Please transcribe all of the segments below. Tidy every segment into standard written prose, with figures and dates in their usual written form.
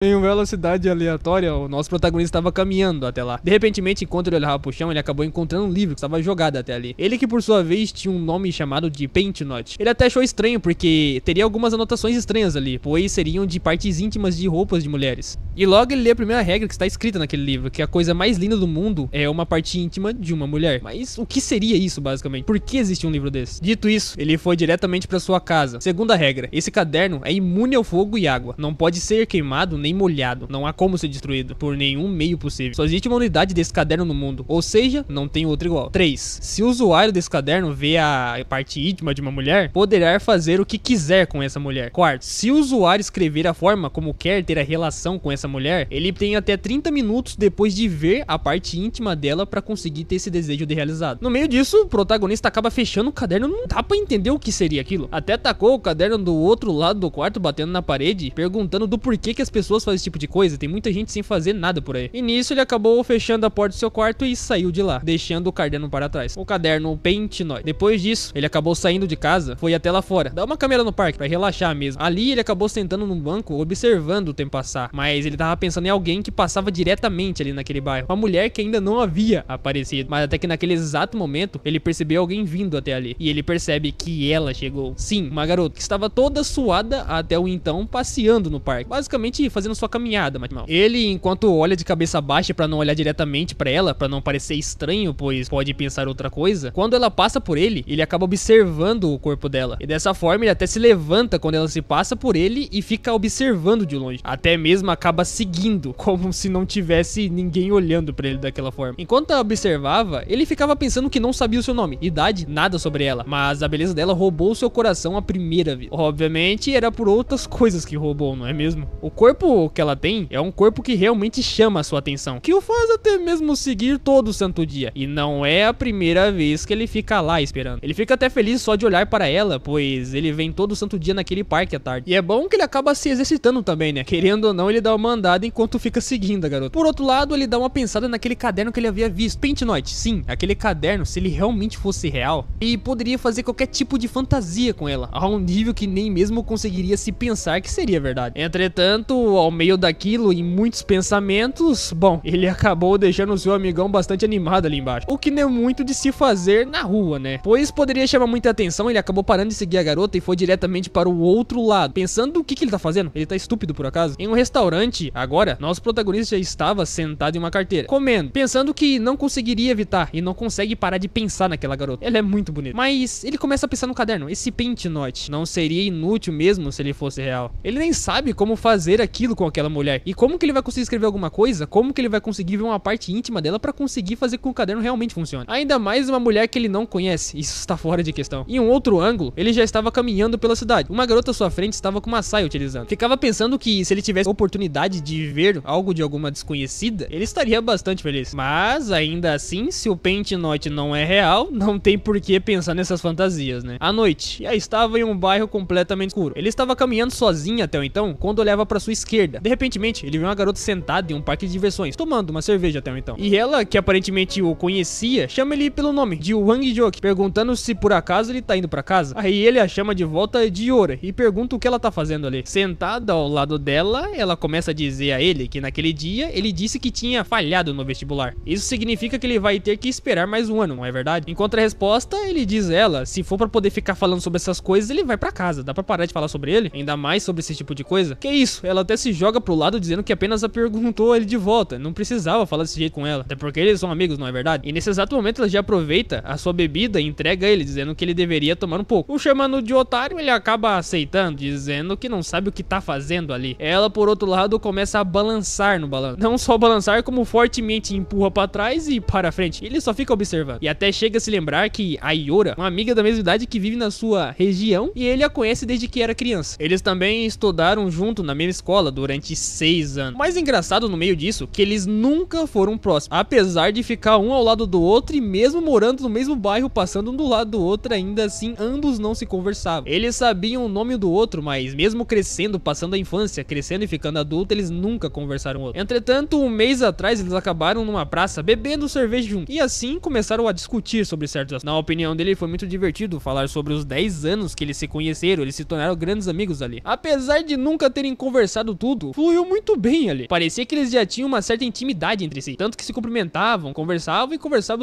Em uma velocidade aleatória, o nosso protagonista estava caminhando até lá. De repente, enquanto ele olhava pro chão, ele acabou encontrando um livro que estava jogado até ali. Ele que, por sua vez, tinha um nome chamado de Paint Note. Ele até achou estranho, porque teria algumas anotações estranhas ali, pois seriam de partes íntimas de roupas de mulheres. E logo ele lê a primeira regra que está escrita naquele livro, que a coisa mais linda do mundo é uma parte íntima de uma mulher. Mas o que seria isso, basicamente? Por que existe um livro desse? Dito isso, ele foi diretamente para sua casa. Segunda regra, esse caderno é imune ao fogo e água. Não pode ser queimado nem molhado, não há como ser destruído por nenhum meio possível. Só existe uma unidade desse caderno no mundo, ou seja, não tem outro igual. 3. Se o usuário desse caderno vê a parte íntima de uma mulher, poderá fazer o que quiser com essa mulher. 4. Se o usuário escrever a forma como quer ter a relação com essa mulher, ele tem até 30 minutos depois de ver a parte íntima dela para conseguir ter esse desejo de realizado. No meio disso, o protagonista acaba fechando o caderno, não dá pra entender o que seria aquilo. Até tacou o caderno do outro lado do quarto, batendo na parede, perguntando do porquê que as pessoas fazem esse tipo de coisa. Tem muita gente sem fazer nada por aí. E nisso ele acabou fechando a porta do seu quarto e saiu de lá, deixando o caderno para trás. O caderno Paint Note. Depois disso, ele acabou saindo de casa, foi até lá fora, dar uma caminhada no parque, pra relaxar mesmo. Ali ele acabou sentando num banco, observando o tempo passar, mas ele tava pensando em alguém que passava diretamente ali naquele bairro. Uma mulher que ainda não havia aparecido, mas até que naquele exato momento, ele percebeu alguém vindo até ali. E ele percebe que ela chegou. Sim, uma garota que estava toda suada até o então, passeando no parque, basicamente fazendo sua caminhada, mas mal. Ele, enquanto olha de cabeça baixa pra não olhar diretamente pra ela, pra não parecer estranho, pois pode pensar outra coisa, quando ela passa por ele, ele acaba observando o corpo dela. E dessa forma, ele até se levanta quando ela se passa por ele e fica observando de longe. Até mesmo acaba seguindo, como se não tivesse ninguém olhando pra ele daquela forma. Enquanto ela observava, ele ficava pensando que não sabia o seu nome, idade, nada sobre ela, mas a beleza dela roubou seu coração à primeira vez. Obviamente, era por outras coisas que roubou, não é mesmo? O corpo que ela tem é um corpo que realmente chama a sua atenção, que o faz até mesmo seguir todo santo dia. E não é a primeira vez que ele fica lá esperando. Ele fica até feliz só de olhar para ela, pois ele vem todo santo dia naquele parque à tarde. E é bom que ele acaba se exercitando também, né? Querendo ou não, ele dá uma andada enquanto fica seguindo a garota. Por outro lado, ele dá uma pensada naquele caderno que ele havia visto. Paint Note, sim, aquele caderno, se ele realmente fosse real, ele poderia fazer qualquer tipo de fantasia com ela, a um nível que nem mesmo conseguiria se pensar que seria verdade. Entretanto, ao meio daquilo e muitos pensamentos, bom, ele acabou deixando o seu amigão bastante animado ali embaixo, o que não é muito de se fazer na rua, né? Pois poderia chamar muita atenção, ele acabou parando de seguir a garota e foi diretamente para o outro lado, pensando o que ele tá fazendo. Ele tá estúpido por acaso? Em um restaurante, agora, nosso protagonista já estava sentado em uma carteira, comendo, pensando que não conseguiria evitar e não consegue parar de pensar naquela garota. Ela é muito bonita. Mas ele começa a pensar no caderno, esse Paint Note não seria inútil mesmo se ele fosse real. Ele nem sabe como fazer aquilo com aquela mulher. E como que ele vai conseguir escrever alguma coisa? Como que ele vai conseguir ver uma parte íntima dela pra conseguir fazer com que o caderno realmente funcione? Ainda mais uma mulher que ele não conhece. Isso está fora de questão. Em um outro ângulo, ele já estava caminhando pela cidade. Uma garota à sua frente estava com uma saia utilizando. Ficava pensando que se ele tivesse a oportunidade de ver algo de alguma desconhecida, ele estaria bastante feliz. Mas, ainda assim, se o Paint Note não é real, não tem por que pensar nessas fantasias, né? À noite, já estava em um bairro completamente escuro. Ele estava caminhando sozinho até então, quando olhava para sua esquerda. De repentemente, ele viu uma garota sentada em um parque de diversões, tomando uma cerveja até então. E ela, que aparentemente o conhecia, chama ele pelo nome, de Wang Joke, perguntando se por acaso ele tá indo pra casa. Aí ele a chama de volta de Yora e pergunta o que ela tá fazendo ali. Sentada ao lado dela, ela começa a dizer a ele que naquele dia ele disse que tinha falhado no vestibular. Isso significa que ele vai ter que esperar mais um ano, não é verdade? Em contraresposta, ele diz a ela, se for pra poder ficar falando sobre essas coisas, ele vai pra casa. Dá pra parar de falar sobre ele? Ainda mais sobre esse tipo de coisa? Que isso? Ela até se joga pro lado dizendo que apenas a perguntou ele de volta. Não precisava falar desse jeito com ela. Até porque eles são amigos, não é verdade? E nesse exato momento ela já aproveita a sua bebida e entrega a ele, dizendo que ele deveria tomar um pouco. O chamando de otário, ele acaba aceitando, dizendo que não sabe o que tá fazendo ali. Ela, por outro lado, começa a balançar no balanço. Não só balançar, como fortemente empurra pra trás e para frente. Ele só fica observando. E até chega a se lembrar que a Yora, uma amiga da mesma idade que vive na sua região, e ele a conhece desde que era criança. Eles também estudaram junto na mesma escola durante 6 anos. O mais engraçado no meio disso, que eles nunca foram próximos, apesar de ficar um ao lado do outro e mesmo morando no mesmo bairro, passando um do lado do outro, ainda assim ambos não se conversavam. Eles sabiam o nome do outro, mas mesmo crescendo, passando a infância, crescendo e ficando adulto, eles nunca conversaram outro. Entretanto, um mês atrás eles acabaram numa praça bebendo cerveja junto, e assim começaram a discutir sobre certos assuntos. Na opinião dele, foi muito divertido falar sobre os 10 anos que eles se conheceram, eles se tornaram grandes amigos ali. Apesar de nunca terem conversado tudo tudo fluiu muito bem ali. Parecia que eles já tinham uma certa intimidade entre si, tanto que se cumprimentavam, conversavam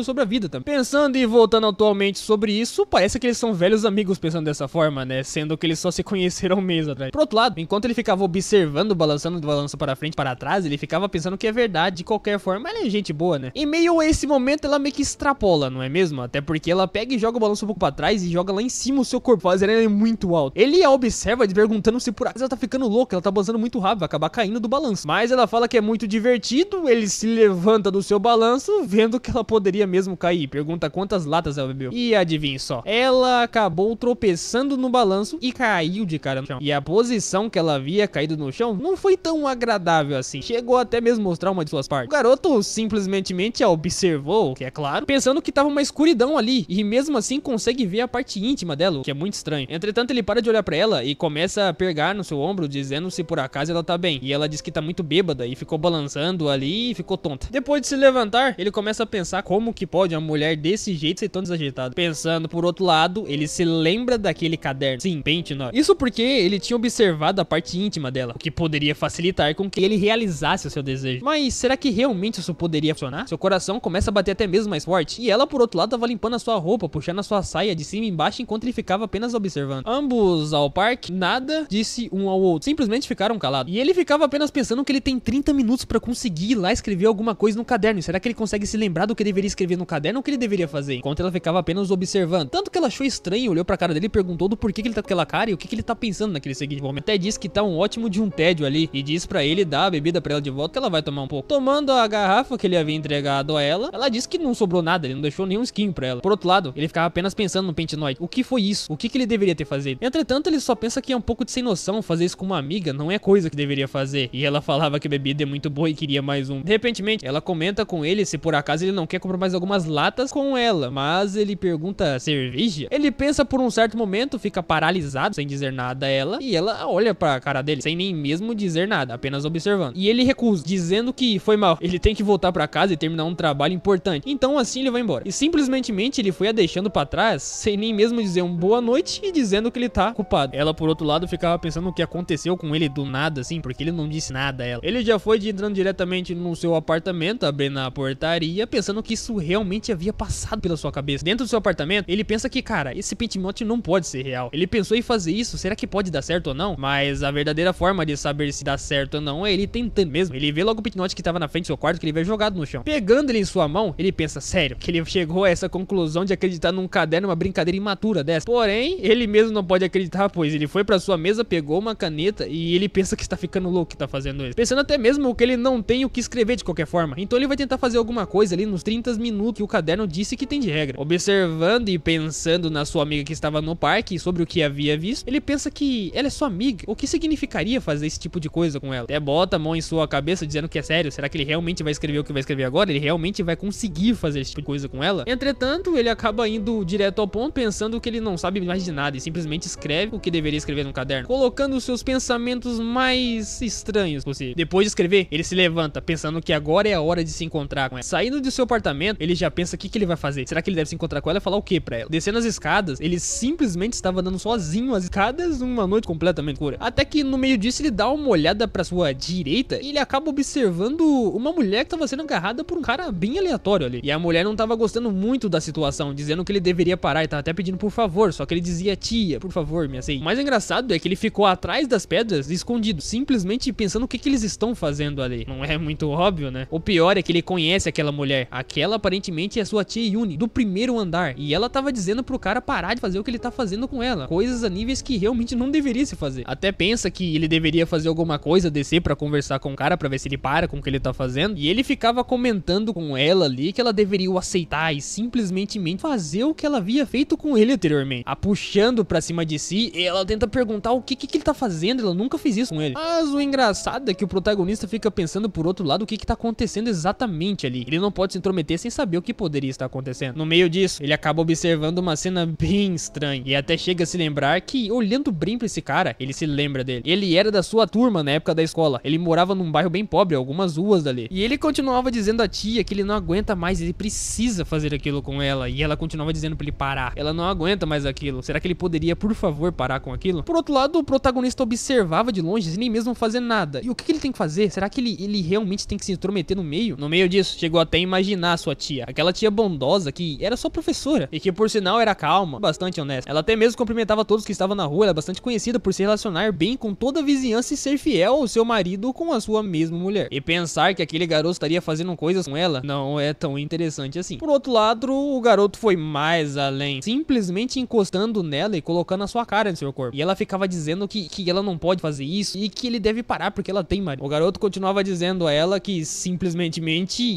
sobre a vida também. Pensando e voltando atualmente sobre isso, parece que eles são velhos amigos pensando dessa forma, né? Sendo que eles só se conheceram um mês atrás. Por outro lado, enquanto ele ficava observando, balançando de balanço para frente, para trás, ele ficava pensando que é verdade de qualquer forma. Ela é gente boa, né? Em meio a esse momento, ela meio que extrapola, não é mesmo? Até porque ela pega e joga o balanço um pouco pra trás e joga lá em cima o seu corpo, fazendo ele muito alto. Ele a observa, perguntando se por acaso ela tá ficando louca, ela tá balançando muito rápido, vai acabar caindo do balanço. Mas ela fala que é muito divertido, ele se levanta do seu balanço, vendo que ela poderia mesmo cair. Pergunta quantas latas ela bebeu. E adivinha só, ela acabou tropeçando no balanço e caiu de cara no chão. E a posição que ela havia caído no chão não foi tão agradável assim. Chegou até mesmo mostrar uma de suas partes. O garoto simplesmente a observou, que é claro, pensando que tava uma escuridão ali. E mesmo assim consegue ver a parte íntima dela, o que é muito estranho. Entretanto, ele para de olhar pra ela e começa a pegar no seu ombro, dizendo se por acaso ela tá bem. E ela diz que tá muito bêbada e ficou balançando ali e ficou tonta. Depois de se levantar, ele começa a pensar como que pode uma mulher desse jeito ser tão desagitada. Pensando por outro lado, ele se lembra daquele caderno. Sim, Paint Note. Isso porque ele tinha observado a parte íntima dela, o que poderia facilitar com que ele realizasse o seu desejo. Mas será que realmente isso poderia funcionar? Seu coração começa a bater até mesmo mais forte. E ela, por outro lado, tava limpando a sua roupa, puxando a sua saia de cima e embaixo, enquanto ele ficava apenas observando. Ambos ao parque, nada disse um ao outro. Simplesmente ficaram calados. E ele ficava apenas pensando que ele tem 30 minutos pra conseguir ir lá escrever alguma coisa no caderno. E será que ele consegue se lembrar do que deveria escrever no caderno ou o que ele deveria fazer? Enquanto ela ficava apenas observando. Tanto que ela achou estranho, olhou pra cara dele e perguntou do porquê que ele tá com aquela cara e o que ele tá pensando naquele seguinte momento. Até disse que tá um ótimo de um tédio ali e diz pra ele dar a bebida pra ela de volta que ela vai tomar um pouco. Tomando a garrafa que ele havia entregado a ela disse que não sobrou nada, ele não deixou nenhum skin pra ela. Por outro lado, ele ficava apenas pensando no Paint Note. O que foi isso? O que ele deveria ter feito? Entretanto, ele só pensa que é um pouco de sem noção fazer isso com uma amiga, não é coisa que deveria fazer. E ela falava que a bebida é muito boa e queria mais um. De repentemente, ela comenta com ele se por acaso ele não quer comprar mais algumas latas com ela, mas ele pergunta cerveja? Ele pensa por um certo momento, fica paralisado, sem dizer nada a ela, e ela olha pra cara dele, sem nem mesmo dizer nada, apenas observando. E ele recusa, dizendo que foi mal, ele tem que voltar pra casa e terminar um trabalho importante. Então assim ele vai embora. E simplesmente ele foi a deixando pra trás, sem nem mesmo dizer um boa noite e dizendo que ele tá culpado. Ela, por outro lado, ficava pensando no que aconteceu com ele do nada, assim, porque ele não disse nada a ela. Ele já foi entrando diretamente no seu apartamento, abrindo a portaria, pensando que isso realmente havia passado pela sua cabeça. Dentro do seu apartamento, ele pensa que, cara, esse Paint Note não pode ser real. Ele pensou em fazer isso, será que pode dar certo ou não? Mas a verdadeira forma de saber se dá certo ou não é ele tentando mesmo. Ele vê logo o Paint Note que tava na frente do seu quarto, que ele vê jogado no chão. Pegando ele em sua mão, ele pensa, sério, que ele chegou a essa conclusão de acreditar num caderno, uma brincadeira imatura dessa. Porém, ele mesmo não pode acreditar, pois ele foi pra sua mesa, pegou uma caneta e ele pensa que está ficando louco que tá fazendo isso. Pensando até mesmo que ele não tem o que escrever de qualquer forma. Então ele vai tentar fazer alguma coisa ali nos 30 minutos que o caderno disse que tem de regra. Observando e pensando na sua amiga que estava no parque e sobre o que havia visto, ele pensa que ela é sua amiga. O que significaria fazer esse tipo de coisa com ela? Até bota a mão em sua cabeça dizendo que é sério. Será que ele realmente vai escrever o que vai escrever agora? Ele realmente vai conseguir fazer esse tipo de coisa com ela? Entretanto, ele acaba indo direto ao ponto, pensando que ele não sabe mais de nada e simplesmente escreve o que deveria escrever no caderno, colocando os seus pensamentos mais estranhos possível. Depois de escrever, ele se levanta, pensando que agora é a hora de se encontrar com ela. Saindo do seu apartamento, ele já pensa o que ele vai fazer. Será que ele deve se encontrar com ela e falar o que pra ela? Descendo as escadas, ele simplesmente estava andando sozinho as escadas numa noite completamente escura. Até que no meio disso, ele dá uma olhada pra sua direita e ele acaba observando uma mulher que estava sendo agarrada por um cara bem aleatório ali. E a mulher não estava gostando muito da situação, dizendo que ele deveria parar e tava até pedindo por favor, só que ele dizia, tia, por favor, me aceite. O mais engraçado é que ele ficou atrás das pedras, escondido, simplesmente pensando o que eles estão fazendo ali. Não é muito óbvio, né? O pior é que ele conhece aquela mulher. Aquela aparentemente é sua tia Yuni, do primeiro andar. E ela tava dizendo pro cara parar de fazer o que ele tá fazendo com ela. Coisas a níveis que realmente não deveria se fazer. Até pensa que ele deveria fazer alguma coisa, descer pra conversar com o cara, pra ver se ele para com o que ele tá fazendo. E ele ficava comentando com ela ali que ela deveria o aceitar e simplesmente fazer o que ela havia feito com ele anteriormente. A puxando pra cima de si, ela tenta perguntar o que ele tá fazendo. Ela nunca fez isso com ele. Mas o engraçado é que o protagonista fica pensando por outro lado o que tá acontecendo exatamente ali. Ele não pode se intrometer sem saber o que poderia estar acontecendo. No meio disso, ele acaba observando uma cena bem estranha e até chega a se lembrar que, olhando bem pra esse cara, ele se lembra dele. Ele era da sua turma na época da escola. Ele morava num bairro bem pobre, algumas ruas dali. E ele continuava dizendo à tia que ele não aguenta mais, ele precisa fazer aquilo com ela. E ela continuava dizendo pra ele parar. Ela não aguenta mais aquilo. Será que ele poderia, por favor, parar com aquilo? Por outro lado, o protagonista observava de longe, sem nem mesmo fazer nada. E o que ele tem que fazer? Será que ele realmente tem que se intrometer no meio? No meio disso, chegou até a imaginar a sua tia. Aquela tia bondosa que era sua professora e que por sinal era calma, bastante honesta. Ela até mesmo cumprimentava todos que estavam na rua. Ela é bastante conhecida por se relacionar bem com toda a vizinhança e ser fiel ao seu marido com a sua mesma mulher. E pensar que aquele garoto estaria fazendo coisas com ela não é tão interessante assim. Por outro lado, o garoto foi mais além, simplesmente encostando nela e colocando a sua cara no seu corpo. E ela ficava dizendo que ela não pode fazer isso e que ele deve parar porque ela tem marido. O garoto continuava dizendo a ela que simplesmente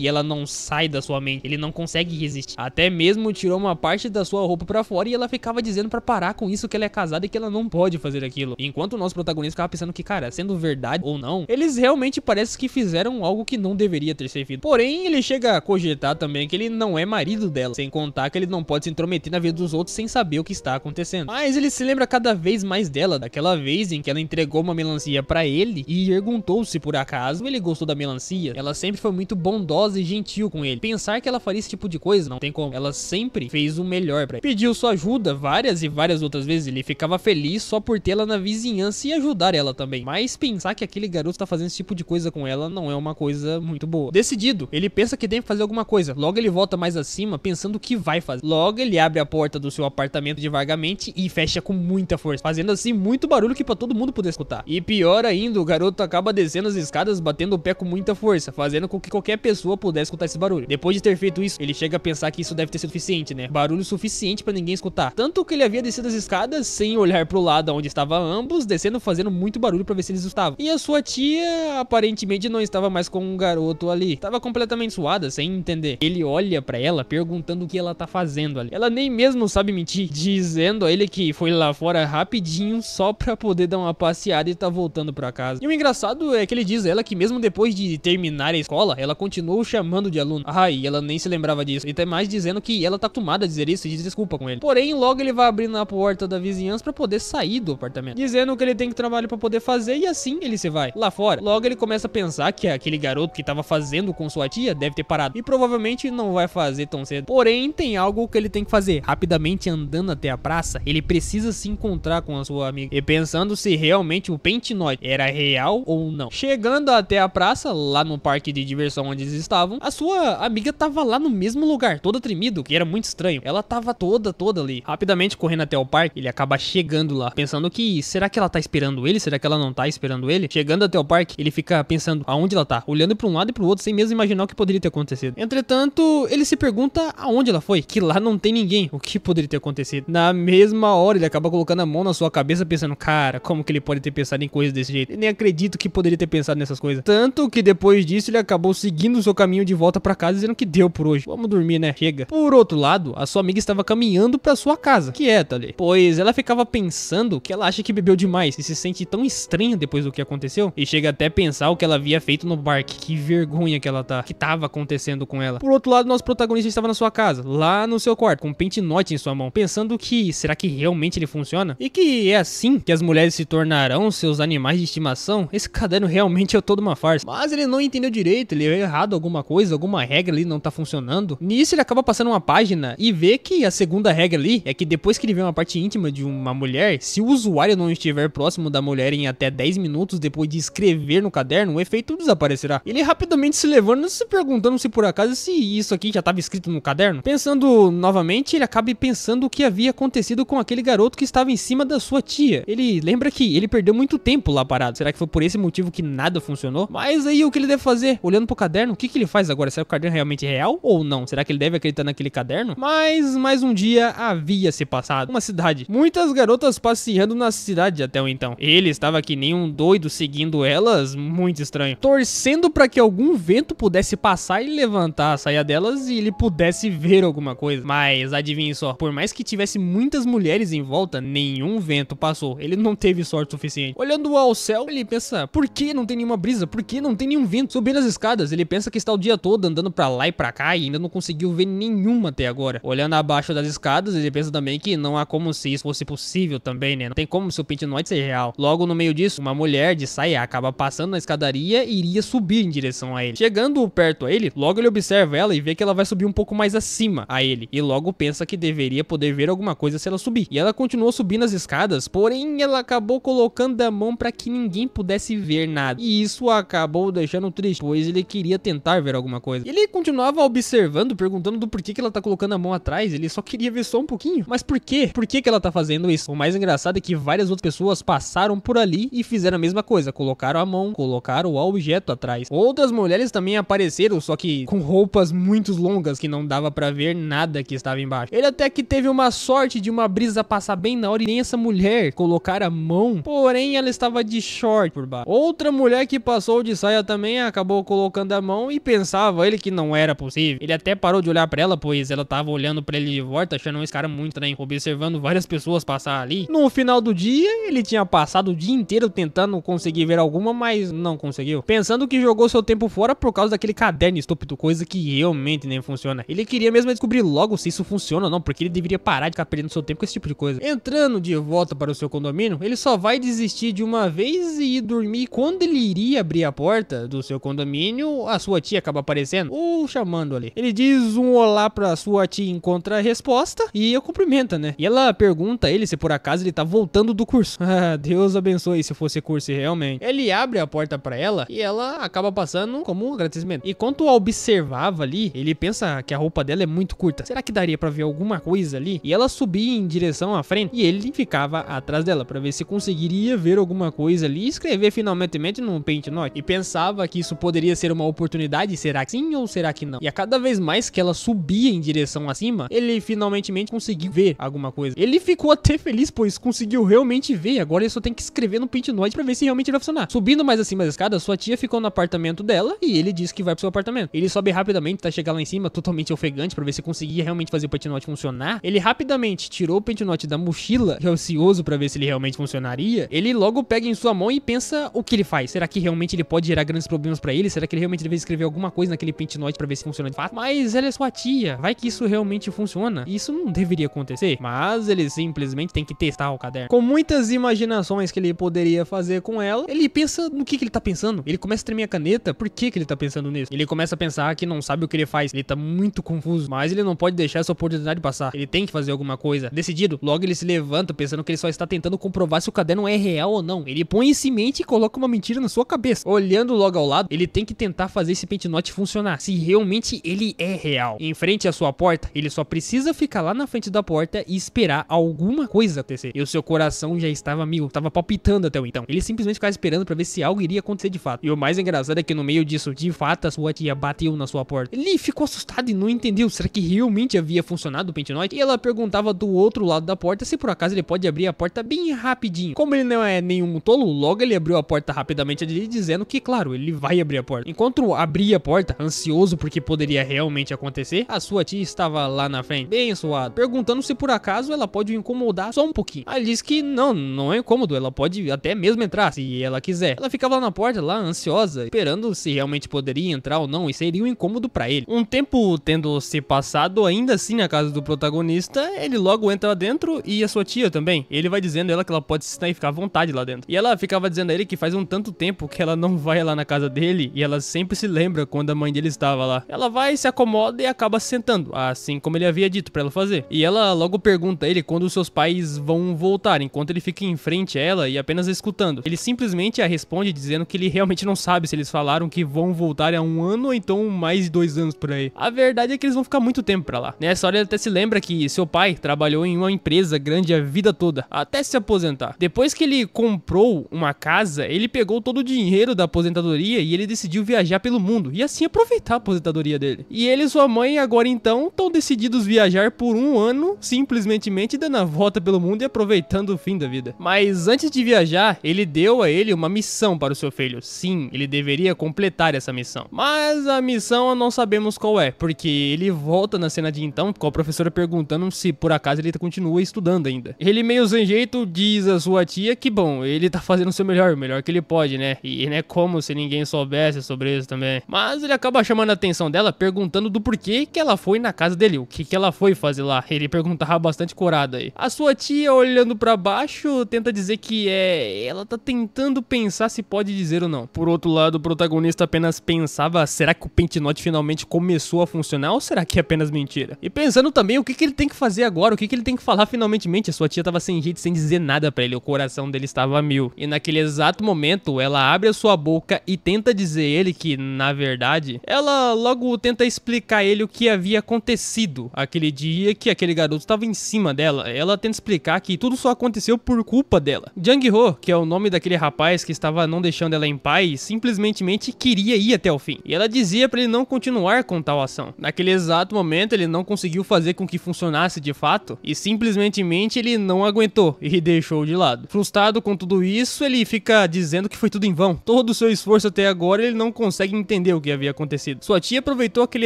ela não sai da sua mente, ele não consegue resistir. Até mesmo tirou uma parte da sua roupa pra fora e ela ficava dizendo pra parar com isso, que ela é casada e que ela não pode fazer aquilo. Enquanto o nosso protagonista ficava pensando que, cara, sendo verdade ou não, eles realmente parece que fizeram algo que não deveria ter sido feito. Porém, ele chega a cogitar também que ele não é marido dela, sem contar que ele não pode se intrometer na vida dos outros sem saber o que está acontecendo. Mas ele se lembra cada vez mais dela, daquela vez em que ela entregou uma melancia pra ele e perguntou se por acaso ele gostou da melancia. Ela sempre foi muito bondosa e gentil com ele. Pensar que ela faria esse tipo de coisa, não tem como. Ela sempre fez o melhor pra ele. Pediu sua ajuda várias e várias outras vezes. Ele ficava feliz só por tê-la na vizinhança e ajudar ela também. Mas pensar que aquele garoto tá fazendo esse tipo de coisa com ela não é uma coisa muito boa. Decidido, ele pensa que tem que fazer alguma coisa. Logo ele volta mais acima pensando o que vai fazer. Logo ele abre a porta do seu apartamento devagarmente e fecha com muita força, fazendo assim muito barulho que pra todo mundo poder escutar. E pior ainda, o garoto acaba descendo as escadas batendo o pé com muita força, fazendo com que qualquer pessoa pudesse escutar esse barulho. Depois de ter feito isso, ele chega a pensar que isso deve ter sido suficiente, né? Barulho suficiente pra ninguém escutar. Tanto que ele havia descido as escadas sem olhar pro lado onde estavam ambos, descendo fazendo muito barulho pra ver se eles estavam. E a sua tia aparentemente não estava mais com um garoto ali. Tava completamente suada, sem entender. Ele olha pra ela perguntando o que ela tá fazendo ali. Ela nem mesmo sabe mentir, dizendo a ele que foi lá fora rapidinho só pra poder dar uma passeada e tá voltando pra casa. E o engraçado é que ele diz a ela que mesmo depois de terminar a escola, ela continuou chamando de aluno. E ela nem se lembrava disso. E até mais dizendo que ela tá acostumada a dizer isso e diz desculpa com ele. Porém, logo ele vai abrindo a porta da vizinhança pra poder sair do apartamento, dizendo que ele tem que trabalho pra poder fazer e assim ele se vai. Lá fora, logo ele começa a pensar que aquele garoto que tava fazendo com sua tia deve ter parado. E provavelmente não vai fazer tão cedo. Porém, tem algo que ele tem que fazer. Rapidamente andando até a praça, ele precisa se encontrar com a sua amiga. E pensando se realmente o Pentinoid era real ou não. Chegando até a praça, lá no parque de diversão onde eles estavam, a sua amiga tava lá no mesmo lugar, toda tremida, que era muito estranho. Ela tava toda ali. Rapidamente correndo até o parque, ele acaba chegando lá, pensando que, será que ela tá esperando ele? Será que ela não tá esperando ele? Chegando até o parque, ele fica pensando aonde ela tá, olhando pra um lado e pro outro, sem mesmo imaginar o que poderia ter acontecido. Entretanto, ele se pergunta aonde ela foi, que lá não tem ninguém, o que poderia ter acontecido. Na mesma hora, ele acaba colocando a mão na sua cabeça, pensando, cara, como que ele pode ter pensado em coisas desse jeito? Eu nem acredito que poderia ter pensado nessas coisas. Tanto que depois disso, ele acabou seguindo o seu caminho de volta pra casa, dizendo que deu por hoje. Vamos dormir, né? Chega. Por outro lado, a sua amiga estava caminhando pra sua casa, quieta ali, pois ela ficava pensando que ela acha que bebeu demais e se sente tão estranha depois do que aconteceu, e chega até a pensar o que ela havia feito no parque. Que vergonha que ela tá, que tava acontecendo com ela. Por outro lado, nosso protagonista estava na sua casa, lá no seu quarto, com um pentinote em sua mão, pensando que, será que realmente ele funciona? E que é assim que as mulheres se tornarão seus animais de estimação? Esse caderno realmente é toda uma farsa. Mas ele não entendeu direito, ele é errado alguma coisa, alguma regra ali não tá funcionando. Nisso ele acaba passando uma página e vê que a segunda regra ali é que depois que ele vê uma parte íntima de uma mulher, se o usuário não estiver próximo da mulher em até 10 minutos depois de escrever no caderno, o efeito desaparecerá. Ele rapidamente se levanta, se perguntando se por acaso se isso aqui já estava escrito no caderno. Pensando novamente, ele acaba pensando o que havia acontecido com aquele garoto que estava em cima da sua tia. Ele lembra que ele perdeu muito tempo lá parado. Será que foi por esse motivo que nada funcionou? Mas aí o que ele deve fazer? Olhando pro caderno, o que ele faz agora? Será que o caderno é realmente real ou não? Será que ele deve acreditar naquele caderno? Mas mais um dia havia se passado. Uma cidade. Muitas garotas passeando na cidade até o então. Ele estava que nem um doido seguindo elas, muito estranho. Torcendo para que algum vento pudesse passar e levantar a saia delas e ele pudesse ver alguma coisa. Mas adivinhe só, por mais que tivesse muitas mulheres em volta, nenhum vento passou. Ele não teve sorte suficiente. Olhando ao céu, ele pensa, por que não tem nenhuma brisa? Por que não tem nenhum vento? Subindo as escadas, ele pensa que está o dia todo andando pra lá e pra cá e ainda não conseguiu ver nenhuma até agora. Olhando abaixo das escadas, ele pensa também que não há como se isso fosse possível também, né? Não tem como seu Pentinoid ser real. Logo no meio disso, uma mulher de saia acaba passando na escadaria e iria subir em direção a ele. Chegando perto a ele, logo ele observa ela e vê que ela vai subir um pouco mais acima a ele. E logo pensa que deveria poder ver alguma coisa se ela subir. E ela continuou subindo as escadas, porém ela acabou colocando a mão pra que que ninguém pudesse ver nada. E isso acabou deixando triste, pois ele queria tentar ver alguma coisa. Ele continuava observando, perguntando do porquê que ela tá colocando a mão atrás. Ele só queria ver só um pouquinho. Mas por quê? Por que que ela tá fazendo isso? O mais engraçado é que várias outras pessoas passaram por ali e fizeram a mesma coisa. Colocaram a mão, colocaram o objeto atrás. Outras mulheres também apareceram, só que com roupas muito longas que não dava pra ver nada que estava embaixo. Ele até que teve uma sorte de uma brisa passar bem na hora e nem essa mulher colocar a mão, porém ela estava de short por baixo. Outra mulher que passou de saia também acabou colocando a mão e pensava ele que não era possível. Ele até parou de olhar pra ela, pois ela tava olhando pra ele de volta, achando esse cara muito estranho, observando várias pessoas passar ali. No final do dia, ele tinha passado o dia inteiro tentando conseguir ver alguma, mas não conseguiu. Pensando que jogou seu tempo fora por causa daquele caderno estúpido, coisa que realmente nem funciona. Ele queria mesmo descobrir logo se isso funciona ou não, porque ele deveria parar de ficar perdendo seu tempo com esse tipo de coisa. Entrando de volta para o seu condomínio, ele só vai desistir de uma vez e ir dormir. Quando ele iria abrir a porta do seu condomínio, a sua tia acaba aparecendo ou chamando ali. Ele diz um olá pra sua tia, encontra a resposta e a cumprimenta, né? E ela pergunta a ele se por acaso ele tá voltando do curso. Ah, Deus abençoe se fosse curso realmente. Ele abre a porta pra ela e ela acaba passando como um agradecimento. E quando a observava ali, ele pensa que a roupa dela é muito curta. Será que daria pra ver alguma coisa ali? E ela subia em direção à frente e ele ficava atrás dela pra ver se conseguiria ver alguma coisa ali e escrever finalmente no Paint Note. E pensava que isso poderia ser uma oportunidade. Será que sim ou será que não? E a cada vez mais que ela subia em direção acima, ele finalmente conseguiu ver alguma coisa. Ele ficou até feliz, pois conseguiu realmente ver. Agora ele só tem que escrever no Paint Note pra ver se realmente vai funcionar. Subindo mais acima da escada, sua tia ficou no apartamento dela e ele disse que vai pro seu apartamento. Ele sobe rapidamente, tá chegando lá em cima, totalmente ofegante, pra ver se conseguia realmente fazer o Paint Note funcionar. Ele rapidamente tirou o Paint Note da mochila, ansioso pra ver se ele realmente funcionaria. Ele logo pega em sua mão e pensa o que ele faz. Será que realmente ele pode gerar grandes problemas pra ele? Será que ele realmente deve escrever alguma coisa naquele Paint Note pra ver se funciona de fato? Mas ela é sua tia, vai que isso realmente funciona. Isso não deveria acontecer, mas ele simplesmente tem que testar o caderno. Com muitas imaginações que ele poderia fazer com ela, ele pensa no que ele tá pensando. Ele começa a tremer a caneta. Por que ele tá pensando nisso? Ele começa a pensar que não sabe o que ele faz. Ele tá muito confuso, mas ele não pode deixar essa oportunidade passar. Ele tem que fazer alguma coisa. Decidido, logo ele se levanta pensando que ele só está tentando comprovar se o caderno é real ou não. Ele põe isso em mente e coloca uma mentira na sua cabeça. Olhando logo ao lado, ele tem que tentar fazer esse Paint Note funcionar, se realmente ele é real. Em frente à sua porta, ele só precisa ficar lá na frente da porta e esperar alguma coisa acontecer. E o seu coração já estava estava palpitando até o então. Ele simplesmente ficava esperando pra ver se algo iria acontecer de fato. E o mais engraçado é que no meio disso, de fato, a sua tia bateu na sua porta. Ele ficou assustado e não entendeu. Será que realmente havia funcionado o Paint Note? E ela perguntava do outro lado da porta se por acaso ele pode abrir a porta bem rapidinho. Como ele não é nenhum tolo, logo ele abriu a porta rapidamente ali, dizendo que, claro, ele vai abrir a porta. Enquanto abria a porta, ansioso porque poderia realmente acontecer, a sua tia estava lá na frente, bem suada, perguntando se por acaso ela pode o incomodar só um pouquinho. Ela disse que não é incômodo, ela pode até mesmo entrar, se ela quiser. Ela ficava lá na porta, lá, ansiosa, esperando se realmente poderia entrar ou não, e seria um incômodo pra ele. Um tempo tendo se passado, ainda assim na casa do protagonista, ele logo entra lá dentro e a sua tia também. Ele vai dizendo a ela que ela pode se sentar e ficar à vontade lá dentro. E ela ficava dizendo a ele que faz um tanto tempo que ela não vai lá na casa dele e ela sempre se lembra quando a mãe dele estava lá. Ela vai, se acomoda e acaba se sentando, assim como ele havia dito pra ela fazer. E ela logo pergunta a ele quando os seus pais vão voltar, enquanto ele fica em frente a ela e apenas escutando. Ele simplesmente a responde dizendo que ele realmente não sabe se eles falaram que vão voltar há 1 ano ou então mais de 2 anos por aí. A verdade é que eles vão ficar muito tempo pra lá. Nessa hora ele até se lembra que seu pai trabalhou em uma empresa grande a vida toda, até se aposentar. Depois que ele comprou uma casa, ele pegou todo o dinheiro da aposentadoria e ele decidiu viajar pelo mundo e assim aproveitar a aposentadoria dele. E ele e sua mãe agora então estão decididos viajar por 1 ano, simplesmente dando a volta pelo mundo e aproveitando o fim da vida. Mas antes de viajar, ele deu a ele uma missão para o seu filho. Sim, ele deveria completar essa missão. Mas a missão não sabemos qual é, porque ele volta na cena de então com a professora perguntando se por acaso ele continua estudando ainda. Ele meio sem jeito diz a sua tia que bom, ele tá fazendo o seu melhor, o melhor que ele pode, né? E não é como se ninguém soubesse sobre isso também. Mas ele acaba chamando a atenção dela perguntando do porquê que ela foi na casa dele, o que ela foi fazer lá. Ele perguntava bastante corado aí. A sua tia, olhando pra baixo, tenta dizer que ela tá tentando pensar se pode dizer ou não. Por outro lado, o protagonista apenas pensava, será que o Paint Note finalmente começou a funcionar ou será que é apenas mentira? E pensando também o que ele tem que fazer agora, o que ele tem que falar finalmente. A sua tia tava sem jeito, sem dizer nada pra ele, o coração dele estava a 1000. E naquele exato momento, ela abre a sua boca e tenta dizer a ele que, na verdade, ela logo tenta explicar a ele o que havia acontecido aquele dia que aquele garoto estava em cima dela. Ela tenta explicar que tudo só aconteceu por culpa dela. Jang-ho, que é o nome daquele rapaz que estava não deixando ela em paz, simplesmente queria ir até o fim. E ela dizia para ele não continuar com tal ação. Naquele exato momento, ele não conseguiu fazer com que funcionasse de fato e simplesmente ele não aguentou e deixou de lado. Frustrado com tudo isso, ele fica dizendo que foi tudo em vão. Todo o seu esforço até agora, ele não consegue entender o que havia acontecido. Sua tia aproveitou aquele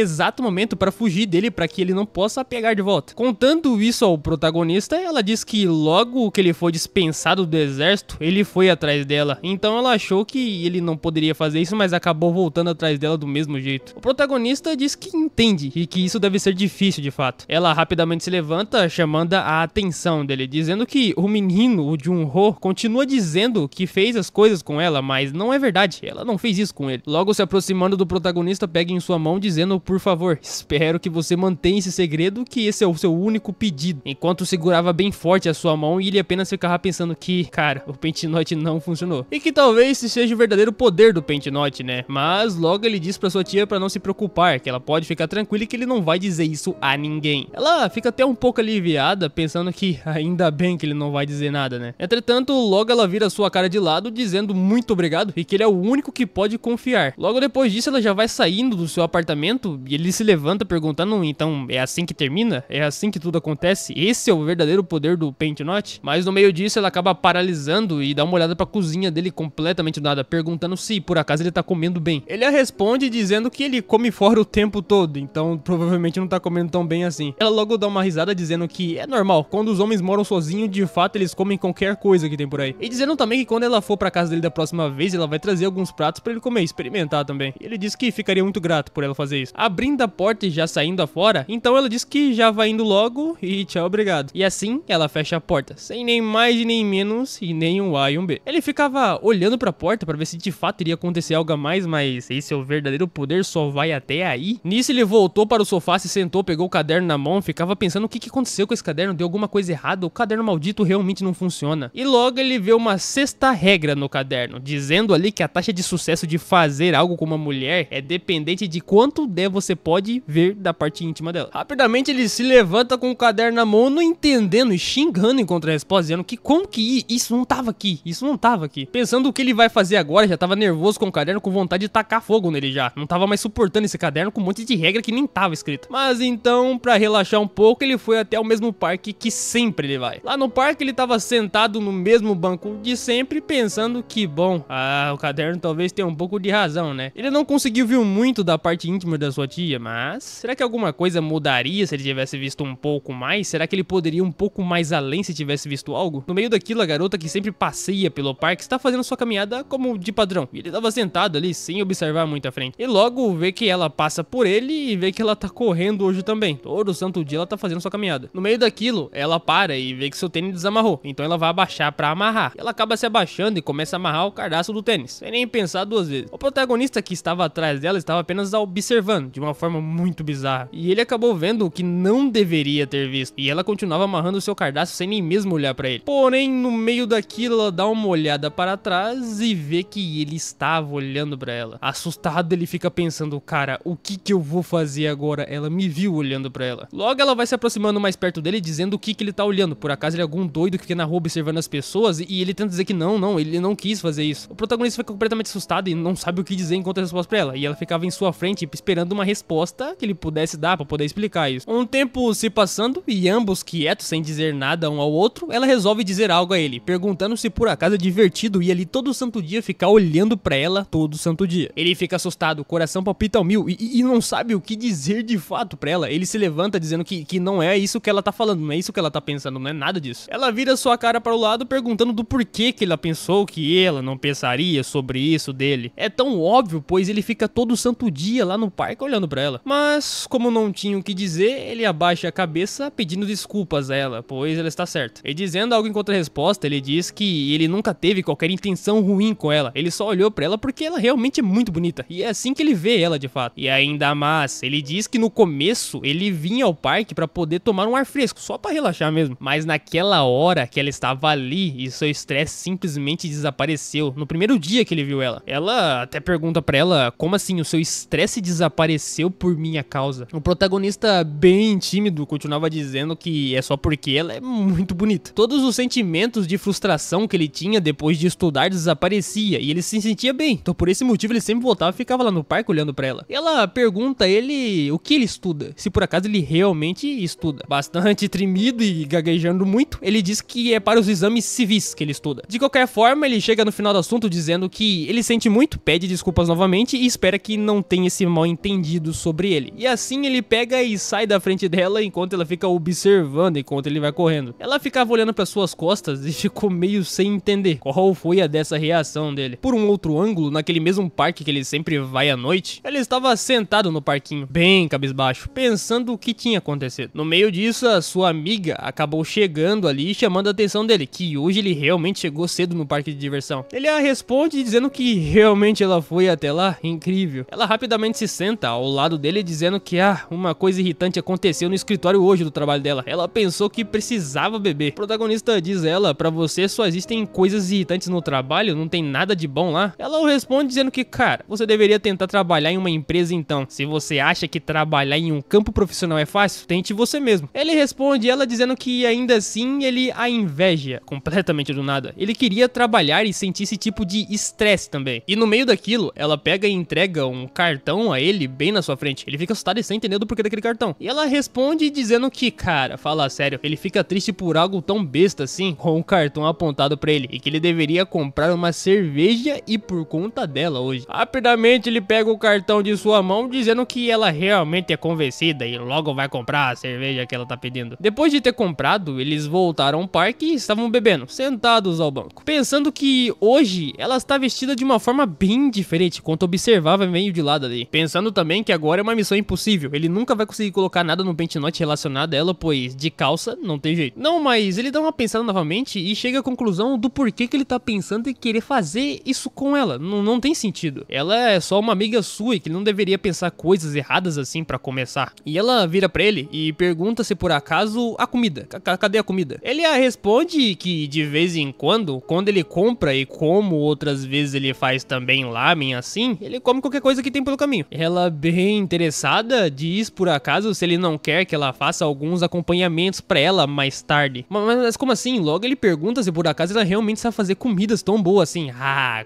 exato momento para fugir dele para que ele não possa pegar de volta. Contando isso ao protagonista, ela diz que logo que ele foi dispensado do exército, ele foi atrás dela. Então ela achou que ele não poderia fazer isso, mas acabou voltando atrás dela do mesmo jeito. O protagonista diz que entende e que isso deve ser difícil de fato. Ela rapidamente se levanta, chamando a atenção dele, dizendo que o menino, o Jun-ho, continua dizendo que fez as coisas com ela, mas não é verdade, ela não fez isso com ele. Logo se aproximando do protagonista, pega em sua mão dizendo: por favor, espero que você mantenha esse segredo, que esse é o seu único pedido. Enquanto segurava bem forte a sua mão e ele apenas ficava pensando que, cara, o Pentinote não funcionou. E que talvez esse seja o verdadeiro poder do Pentinote, né? Mas logo ele diz pra sua tia pra não se preocupar, que ela pode ficar tranquila e que ele não vai dizer isso a ninguém. Ela fica até um pouco aliviada, pensando que ainda bem que ele não vai dizer nada, né? Entretanto, logo ela vira sua cara de lado, dizendo muito obrigado e que ele é o único que pode confiar. Logo depois disso, ela já vai saindo do seu apartamento e ele se levanta perguntando: então, é assim que termina? É assim que tudo acontece? Esse é o verdadeiro poder do Pentinote? Mas no meio disso, ela acaba paralisando e dá uma olhada pra cozinha dele completamente do nada, perguntando se por acaso ele tá comendo bem. Ele a responde dizendo que ele come fora o tempo todo, então provavelmente não tá comendo tão bem assim. Ela logo dá uma risada dizendo que é normal, quando os homens moram sozinhos, de fato eles comem qualquer coisa que tem por aí. E dizendo também que quando ela for pra casa dele da próxima vez, ela vai trazer alguns pratos pra ele comer, experimentar também. E ele diz que ficaria muito grato por ela fazer isso. Abrindo a porta e já saindo afora, então ela diz que já vai indo logo e tchau, obrigado. E assim, ela fecha a porta, sem nem mais nem menos e nem um A e um B. Ele ficava olhando pra porta pra ver se de fato iria acontecer algo a mais, mas esse é o verdadeiro poder, só vai até aí. Nisso ele voltou para o sofá, se sentou, pegou o caderno na mão, ficava pensando o que aconteceu com esse caderno, deu alguma coisa errada, o caderno maldito realmente não funciona. E logo ele vê uma sexta regra no caderno, dizendo ali que a taxa de sucesso de fazer algo com uma mulher é dependente de quanto você pode ver da parte íntima dela. Rapidamente ele se levanta com o caderno na mão, não entendendo e xingando em contra-resposta, dizendo que como que isso não tava aqui, isso não tava aqui. Pensando o que ele vai fazer agora, já tava nervoso com o caderno, com vontade de tacar fogo nele já. Não tava mais suportando esse caderno com um monte de regra que nem tava escrito. Mas então, pra relaxar um pouco, ele foi até o mesmo parque que sempre ele vai. Lá no parque ele tava sentado no mesmo banco de sempre, pensando que, bom, o caderno talvez tenha um pouco de razão, né? Ele não conseguiu ver muito da parte íntima da sua tia, mas será que alguma coisa mudaria se ele tivesse visto um pouco mais? Será que ele poderia ir um pouco mais além se tivesse visto algo? No meio daquilo, a garota que sempre passeia pelo parque está fazendo sua caminhada como de padrão. E ele tava sentado ali sem observar muito à frente. E logo vê que ela passa por ele e vê que ela tá correndo hoje também. Todo santo dia ela tá fazendo sua caminhada. No meio daquilo, ela para e vê que seu tênis desamarrou. Então ela vai abaixar pra amarrar. Ela acaba se abaixando e começa a amarrar o cardaço do tênis, sem nem pensar duas vezes. O protagonista que estava atrás dela estava apenas observando, de uma forma muito bizarra. E ele acabou vendo o que não deveria ter visto. E ela continuava amarrando o seu cardaço sem nem mesmo olhar pra ele. Porém, no meio daquilo, ela dá uma olhada para trás e vê que ele estava olhando pra ela. Assustado, ele fica pensando: cara, o que eu vou fazer agora? Ela me viu olhando pra ela. Logo ela vai se aproximando mais perto dele, dizendo o que ele tá olhando. Por acaso ele é algum doido que fica na rua observando as pessoas? E ele tenta dizer que não, ele não quis fazer isso. O protagonista fica completamente assustado e não sabe o que dizer enquanto a resposta pra ela. E ela ficava em sua frente esperando uma resposta que ele pudesse dar pra poder explicar isso. Um tempo se passando e ambos quietos, sem dizer nada um ao outro, ela resolve dizer algo a ele, perguntando se por acaso é divertido ir ali todo santo dia ficar olhando pra ela todo santo dia. Ele fica assustado, o coração palpita ao mil e não sabe o que dizer de fato pra ela. Ele se levanta dizendo que não é isso que ela tá falando, não é isso que ela tá pensando, não é nada disso. Ela vira sua cara para o lado perguntando do porquê que ela pensou que ela não pensaria sobre isso dele. É tão óbvio, pois ele fica todo santo dia lá no parque olhando pra ela. Mas, como não tinha o que dizer, ele abaixa a cabeça pedindo desculpas a ela, pois ela está certa. E dizendo algo em contra-resposta, ele diz que ele nunca teve qualquer intenção ruim com ela. Ele só olhou pra ela porque ela realmente é muito bonita. E é assim que ele vê ela de fato. E ainda mais, ele diz que no começo ele vinha ao parque pra poder tomar um ar fresco, só pra relaxar mesmo. Mas naquela hora que ela estava ali e seu estresse simplesmente desapareceu no primeiro dia que ele viu ela. Ela até pergunta pra ela, como assim o seu estresse desapareceu por minha causa? O protagonista, bem tímido, continuava dizendo que é só porque ela é muito bonita. Todos os sentimentos de frustração que ele tinha depois de estudar desaparecia e ele se sentia bem. Então por esse motivo ele sempre voltava e ficava lá no parque olhando pra ela. Ela pergunta a ele o que ele estuda, se por acaso ele realmente estuda. Bastante tremido e gaguejando muito, ele diz que é para os exames civis que ele estuda. De qualquer forma, ele chega no final do assunto dizendo que ele sente muito, pede desculpas novamente e espera que não tenha esse mal entendido sobre ele. E assim ele pega e sai da frente dela enquanto ela fica observando enquanto ele vai correndo. Ela ficava olhando para suas costas e ficou meio sem entender qual foi a dessa reação dele. Por um outro ângulo, naquele mesmo parque que ele sempre vai à noite, ele estava sentado no parquinho, bem cabisbaixo, pensando o que tinha acontecido. No meio disso, a sua amiga acabou chegando ali e chamando a atenção dele, que hoje ele realmente chegou cedo no parque de diversão. Ele a responde dizendo que realmente ela foi até lá, incrível. Ela rapidamente se senta ao lado dele dizendo que uma coisa irritante aconteceu no escritório hoje do trabalho dela. Ela pensou que precisava beber. O protagonista diz a ela, pra você só existem coisas irritantes no trabalho, não tem nada de bom lá. Ela o responde dizendo que, cara, você deveria tentar trabalhar em uma empresa então. Se você acha que trabalhar em um campo profissional é fácil, tente você mesmo. Ele responde ela dizendo que ainda assim ele a inveja completamente do nada. Ele queria trabalhar e sentir esse tipo de estresse também. E no meio daquilo, ela pega e entrega um cartão a ele bem na sua frente. Ele fica assustado e sem entender do porquê daquele cartão. E ela responde dizendo que, cara, fala sério, ele fica triste por algo tão besta assim, com um cartão apontado pra ele, e que ele deveria comprar uma cerveja e por conta dela hoje. Rapidamente ele pega o cartão de sua mão dizendo que ela realmente é convencida e logo vai comprar a cerveja que ela tá pedindo. Depois de ter comprado, eles voltaram ao parque e estavam bebendo, sentados ao banco. Pensando que hoje ela está vestida de uma forma bem diferente, enquanto observava meio de lado ali. Pensando também que agora é uma missão impossível, ele nunca vai conseguir colocar nada no pentinote relacionado a ela, pois de calça não tem jeito. Não, mas ele dá uma pensada novamente e chega à conclusão do porquê que ele tá pensando em querer fazer isso com ela. Não tem sentido. Ela é só uma amiga sua e que ele não deveria pensar coisas erradas assim pra começar. E ela vira pra ele e pergunta se por acaso a comida. Cadê a comida? Ele a responde que de vez em quando ele compra e como outras vezes ele faz também lamen assim, ele come qualquer coisa que tem pelo caminho. Ela, bem interessada, diz por acaso se ele não quer que ela faça alguns acompanhamentos pra ela mais tarde. Mas como assim? Logo ele pergunta se por acaso ela realmente sabe fazer comidas tão boas assim.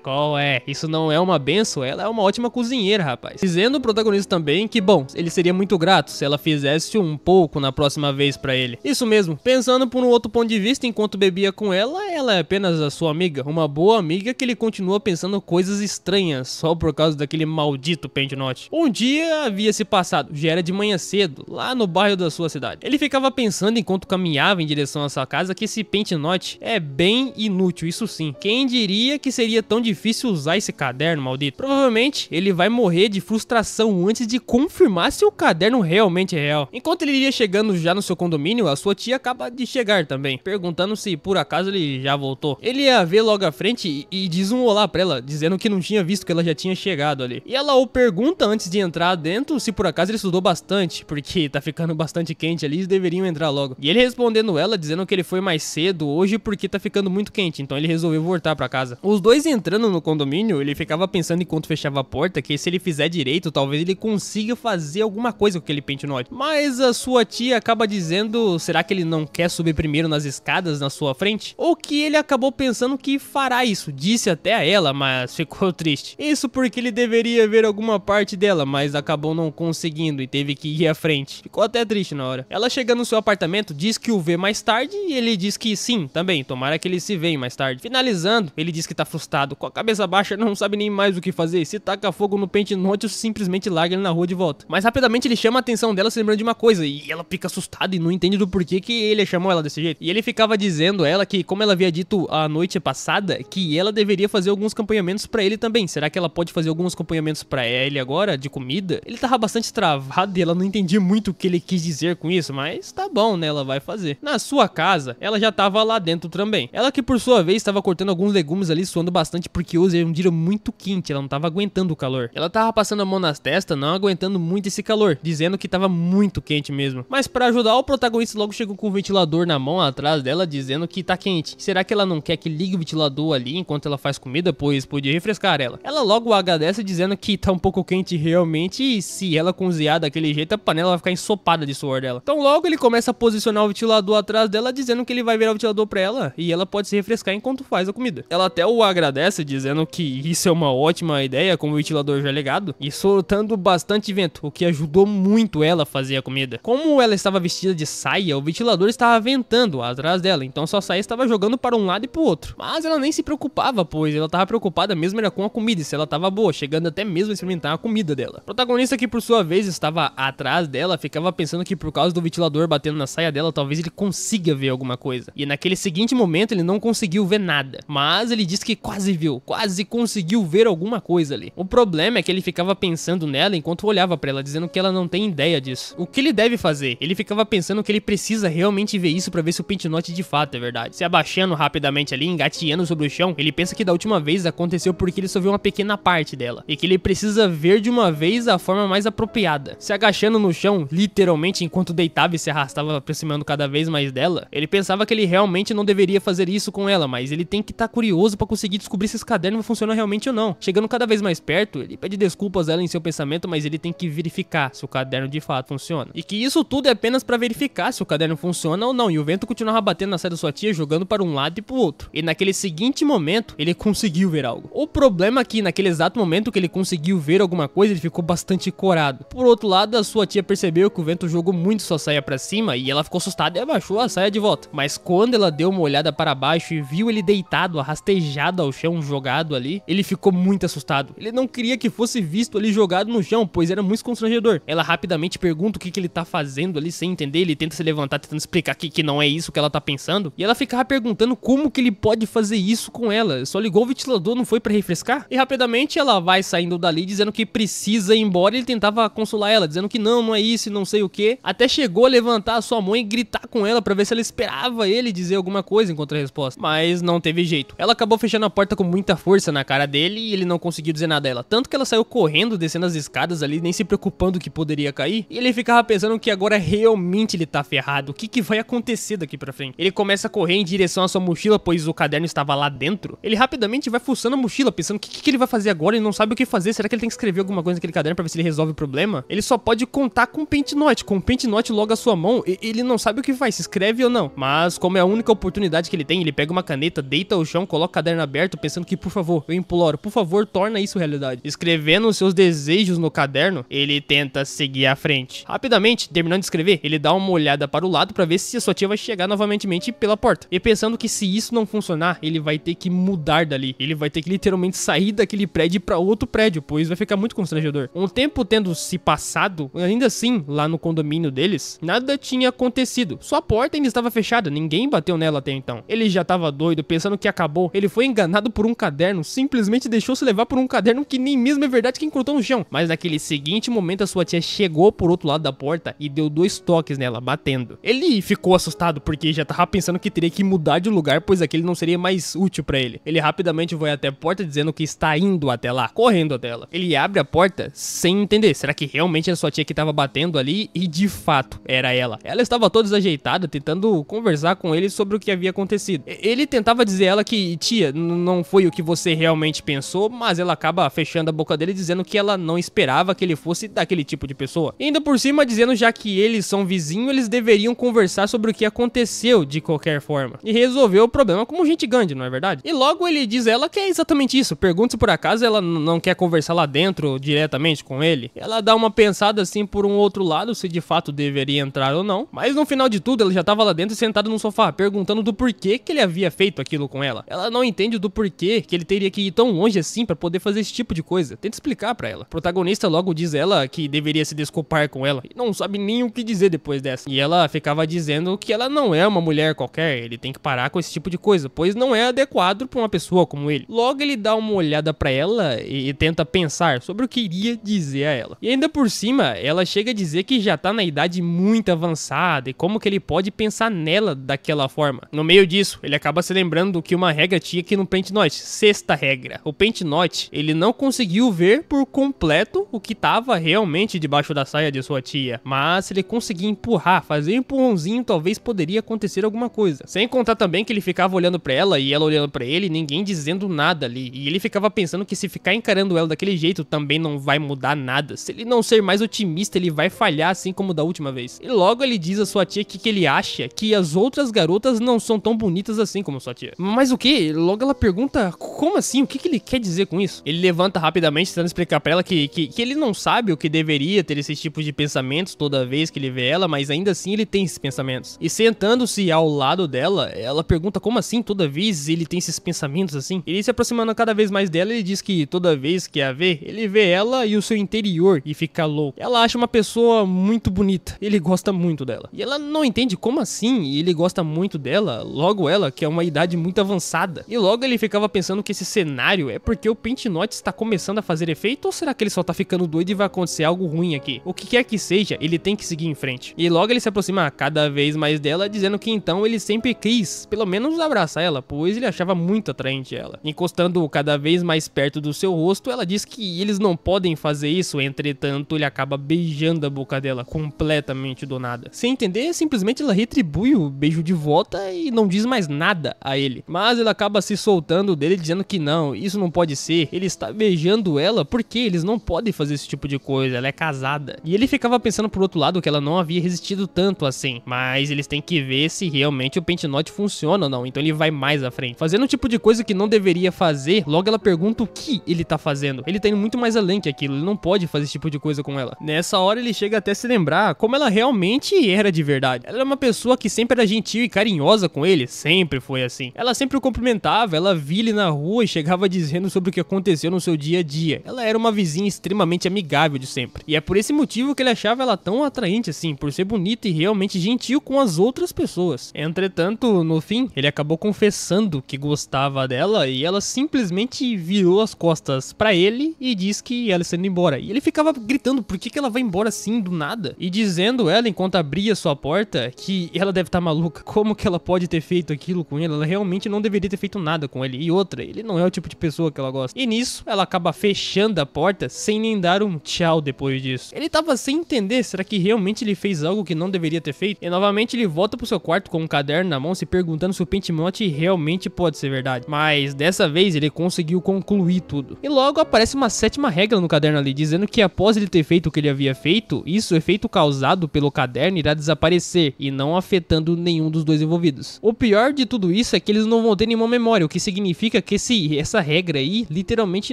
Qual é? Isso não é uma benção? Ela é uma ótima cozinheira, rapaz. Dizendo o protagonista também que, bom, ele seria muito grato se ela fizesse um pouco na próxima vez pra ele. Isso mesmo, pensando por um outro ponto de vista, enquanto bebia com ela é apenas a sua amiga, uma boa amiga que ele continua pensando coisas estranhas só por causa daquele maldito pentinote. Um dia havia se passado, já era de manhã cedo, lá no bairro da sua cidade. Ele ficava pensando enquanto caminhava em direção à sua casa que esse pentinote é bem inútil, isso sim. Quem diria que seria tão difícil usar esse caderno maldito? Provavelmente ele vai morrer de frustração antes de confirmar se o caderno realmente é real. Enquanto ele iria chegando já no seu condomínio, a sua tia acaba de chegar também, perguntando se por acaso ele já voltou. Ele ia ver logo à frente e diz um olá pra ela, dizendo que não tinha visto que ela já tinha chegado ali. E ela o pergunta antes de entrar dentro se por acaso ele estudou bastante, porque tá ficando bastante quente ali e deveriam entrar logo. E ele respondendo ela, dizendo que ele foi mais cedo hoje porque tá ficando muito quente, então ele resolveu voltar pra casa. Os dois entrando no condomínio, ele ficava pensando enquanto fechava a porta que se ele fizer direito, talvez ele consiga fazer alguma coisa com aquele pentinote. Mas a sua tia acaba dizendo, será que ele não quer subir primeiro nas escadas na sua frente? Ou que ele acabou pensando que fará isso, disse até a ela, mas ficou triste. Isso porque ele deveria ver alguma parte dela, mas acabou não conseguindo e teve que ir à frente. Ficou até triste na hora. Ela chega no seu apartamento, diz que o vê mais tarde e ele diz que sim, também, tomara que eles se veem mais tarde. Finalizando, ele diz que tá frustrado, com a cabeça baixa, não sabe nem mais o que fazer. Se taca fogo no pentinote ou simplesmente larga ele na rua de volta. Mas rapidamente ele chama a atenção dela se lembrando de uma coisa e ela fica assustada e não entende do porquê que ele chamou ela desse jeito. E ele ficava dizendo a ela que, como ela havia dito a noite passada, que ela deveria fazer alguns acompanhamentos pra ele também. Será que ela pode fazer alguns acompanhamentos pra ele agora, de comida? Ele tava bastante travado e ela não entendia muito o que ele quis dizer com isso, mas tá bom, né? Ela vai fazer. Na sua casa, ela já tava lá dentro também. Ela que por sua vez estava cortando alguns legumes ali, suando bastante porque hoje é um dia muito quente, ela não tava aguentando o calor. Ela tava passando a mão nas testas, não aguentando muito esse calor, dizendo que tava muito quente mesmo. Mas pra ajudar, o protagonista logo chegou com o ventilador na mão atrás dela, dizendo que tá quente. Será que ela não não quer que ligue o ventilador ali enquanto ela faz comida, pois podia refrescar ela. Ela logo agradece dizendo que tá um pouco quente realmente e se ela cozinhar daquele jeito a panela vai ficar ensopada de suor dela. Então logo ele começa a posicionar o ventilador atrás dela dizendo que ele vai virar o ventilador pra ela e ela pode se refrescar enquanto faz a comida. Ela até o agradece dizendo que isso é uma ótima ideia com o ventilador já ligado e soltando bastante vento, o que ajudou muito ela a fazer a comida. Como ela estava vestida de saia, o ventilador estava ventando atrás dela, então sua saia estava jogando para um lado e pro outro. Mas ela nem se preocupava, pois ela estava preocupada mesmo era com a comida e se ela estava boa, chegando até mesmo a experimentar a comida dela. O protagonista que por sua vez estava atrás dela ficava pensando que por causa do ventilador batendo na saia dela, talvez ele consiga ver alguma coisa. E naquele seguinte momento ele não conseguiu ver nada, mas ele disse que quase viu, quase conseguiu ver alguma coisa ali. O problema é que ele ficava pensando nela enquanto olhava pra ela, dizendo que ela não tem ideia disso. O que ele deve fazer? Ele ficava pensando que ele precisa realmente ver isso pra ver se o pentinote de fato é verdade. Se abaixando rapidamente ali, engateando sobre o chão, ele pensa que da última vez aconteceu porque ele só viu uma pequena parte dela, e que ele precisa ver de uma vez a forma mais apropriada. Se agachando no chão, literalmente, enquanto deitava e se arrastava aproximando cada vez mais dela, ele pensava que ele realmente não deveria fazer isso com ela, mas ele tem que estar curioso pra conseguir descobrir se esse caderno funciona realmente ou não. Chegando cada vez mais perto, ele pede desculpas a ela em seu pensamento, mas ele tem que verificar se o caderno de fato funciona. E que isso tudo é apenas pra verificar se o caderno funciona ou não, e o vento continuava batendo na saia da sua tia, jogando para um lado e pro outro. E naquele seguinte momento, ele conseguiu ver algo. O problema é que naquele exato momento que ele conseguiu ver alguma coisa, ele ficou bastante corado. Por outro lado, a sua tia percebeu que o vento jogou muito sua saia pra cima e ela ficou assustada e abaixou a saia de volta. Mas quando ela deu uma olhada para baixo e viu ele deitado, arrastejado ao chão, jogado ali, ele ficou muito assustado. Ele não queria que fosse visto ali jogado no chão, pois era muito constrangedor. Ela rapidamente pergunta o que ele tá fazendo ali sem entender, ele tenta se levantar tentando explicar que não é isso que ela tá pensando, e ela ficava perguntando como que ele pode fazer isso com ela. Só ligou o ventilador, não foi pra refrescar? E rapidamente ela vai saindo dali dizendo que precisa ir embora, e ele tentava consolar ela, dizendo que não é isso e não sei o que, até chegou a levantar a sua mão e gritar com ela pra ver se ela esperava ele dizer alguma coisa enquanto a resposta, mas não teve jeito. Ela acabou fechando a porta com muita força na cara dele e ele não conseguiu dizer nada a ela, tanto que ela saiu correndo, descendo as escadas ali, nem se preocupando que poderia cair, e ele ficava pensando que agora realmente ele tá ferrado, o que vai acontecer daqui pra frente. Ele começa a correr em direção à sua mochila, pois o caderno estava lá dentro. Ele rapidamente vai fuçando a mochila, pensando o que ele vai fazer agora e não sabe o que fazer. Será que ele tem que escrever alguma coisa naquele caderno pra ver se ele resolve o problema? Ele só pode contar com o pentinote, logo à sua mão, ele não sabe o que faz, se escreve ou não. Mas como é a única oportunidade que ele tem, ele pega uma caneta, deita ao chão, coloca o caderno aberto, pensando que por favor, eu imploro, por favor, torna isso realidade. Escrevendo os seus desejos no caderno, ele tenta seguir à frente. Rapidamente, terminando de escrever, ele dá uma olhada para o lado pra ver se a sua tia vai chegar novamente pela porta. E pensando que se isso não funcionar, ele vai ter que mudar dali. Ele vai ter que literalmente sair daquele prédio pra outro prédio, pois vai ficar muito constrangedor. Um tempo tendo se passado, ainda assim, lá no condomínio deles, nada tinha acontecido. Sua porta ainda estava fechada, ninguém bateu nela até então. Ele já tava doido, pensando que acabou. Ele foi enganado por um caderno, simplesmente deixou-se levar por um caderno que nem mesmo é verdade que encontrou no chão. Mas naquele seguinte momento, a sua tia chegou por outro lado da porta e deu 2 toques nela, batendo. Ele ficou assustado, porque já tava pensando que teria que mudar de lugar, pois aquele não seria mais útil pra ele. Ele rapidamente vai até a porta dizendo que está indo até lá, correndo até ela. Ele abre a porta sem entender, será que realmente era sua tia que tava batendo ali? E de fato, era ela. Ela estava toda desajeitada, tentando conversar com ele sobre o que havia acontecido. Ele tentava dizer a ela que, tia, não foi o que você realmente pensou, mas ela acaba fechando a boca dele dizendo que ela não esperava que ele fosse daquele tipo de pessoa. E ainda por cima dizendo já que eles são vizinhos, eles deveriam conversar sobre o que aconteceu de qualquer forma e resolver o problema como gente grande, não é verdade? E logo ele diz a ela que é exatamente isso. Pergunta se por acaso ela não quer conversar lá dentro diretamente com ele. Ela dá uma pensada assim por um outro lado, se de fato deveria entrar ou não, mas no final de tudo ela já tava lá dentro sentada no sofá, perguntando do porquê que ele havia feito aquilo com ela. Ela não entende do porquê que ele teria que ir tão longe assim pra poder fazer esse tipo de coisa. Tenta explicar pra ela. O protagonista logo diz a ela que deveria se desculpar com ela e não sabe nem o que dizer depois dessa. E ela ficava dizendo que ela não é uma mulher qualquer, ele tem que parar com esse tipo de coisa, pois não é adequado pra uma pessoa como ele. Logo ele dá uma olhada pra ela e tenta pensar sobre o que iria dizer a ela. E ainda por cima, ela chega a dizer que já tá na idade muito avançada e como que ele pode pensar nela daquela forma. No meio disso, ele acaba se lembrando do que uma regra tinha aqui no pentinote, 6ª regra. O pentinote, ele não conseguiu ver por completo o que tava realmente debaixo da saia de sua tia, mas se ele conseguir empurrar, fazer um empurrãozinho, talvez poderia acontecer alguma coisa. Sem contar também que ele ficava ficava olhando pra ela e ela olhando pra ele, ninguém dizendo nada ali. E ele ficava pensando que se ficar encarando ela daquele jeito também não vai mudar nada. Se ele não ser mais otimista, ele vai falhar assim como da última vez. E logo ele diz à sua tia que ele acha que as outras garotas não são tão bonitas assim como sua tia. Mas o que? Logo ela pergunta, como assim? O que ele quer dizer com isso? Ele levanta rapidamente tentando explicar pra ela que ele não sabe o que deveria ter esse tipo de pensamentos toda vez que ele vê ela, mas ainda assim ele tem esses pensamentos. E sentando-se ao lado dela, ela pergunta como assim toda vez ele tem esses pensamentos assim? Ele se aproximando cada vez mais dela, ele diz que toda vez que a vê, ele vê ela e o seu interior e fica louco. Ela acha uma pessoa muito bonita, ele gosta muito dela. E ela não entende como assim ele gosta muito dela, logo ela, que é uma idade muito avançada. E logo ele ficava pensando que esse cenário é porque o Pentinote está começando a fazer efeito, ou será que ele só tá ficando doido e vai acontecer algo ruim aqui? O que quer que seja, ele tem que seguir em frente. E logo ele se aproxima cada vez mais dela, dizendo que então ele sempre quis, pelo menos abraçar ela, pois ele achava muito atraente ela. Encostando cada vez mais perto do seu rosto, ela diz que eles não podem fazer isso, entretanto ele acaba beijando a boca dela, completamente do nada. Sem entender, simplesmente ela retribui o beijo de volta e não diz mais nada a ele. Mas ele acaba se soltando dele, dizendo que não, isso não pode ser, ele está beijando ela porque eles não podem fazer esse tipo de coisa, ela é casada. E ele ficava pensando por outro lado que ela não havia resistido tanto assim, mas eles têm que ver se realmente o Pentinote funciona ou não, então ele vai mais à frente. Fazendo um tipo de coisa que não deveria fazer, logo ela pergunta o que ele tá fazendo. Ele tá indo muito mais além que aquilo, ele não pode fazer esse tipo de coisa com ela. Nessa hora ele chega até a se lembrar como ela realmente era de verdade. Ela era uma pessoa que sempre era gentil e carinhosa com ele, sempre foi assim. Ela sempre o cumprimentava, ela via ele na rua e chegava dizendo sobre o que aconteceu no seu dia a dia. Ela era uma vizinha extremamente amigável de sempre. E é por esse motivo que ele achava ela tão atraente assim, por ser bonita e realmente gentil com as outras pessoas. Entretanto, no fim, ele acabou confessando que gostava dela e ela simplesmente virou as costas pra ele e disse que ela está indo embora. E ele ficava gritando por que ela vai embora assim do nada e dizendo ela enquanto abria sua porta que ela deve estar maluca. Como que ela pode ter feito aquilo com ele? Ela realmente não deveria ter feito nada com ele. E outra, ele não é o tipo de pessoa que ela gosta. E nisso, ela acaba fechando a porta sem nem dar um tchau depois disso. Ele tava sem entender, será que realmente ele fez algo que não deveria ter feito? E novamente ele volta pro seu quarto com um caderno na mão, se perguntando se o Pentinote realmente pode ser verdade. Mas dessa vez ele conseguiu concluir tudo. E logo aparece uma sétima regra no caderno ali, dizendo que após ele ter feito o que ele havia feito, isso, efeito causado pelo caderno, irá desaparecer e não afetando nenhum dos dois envolvidos. O pior de tudo isso é que eles não vão ter nenhuma memória, o que significa que essa regra aí literalmente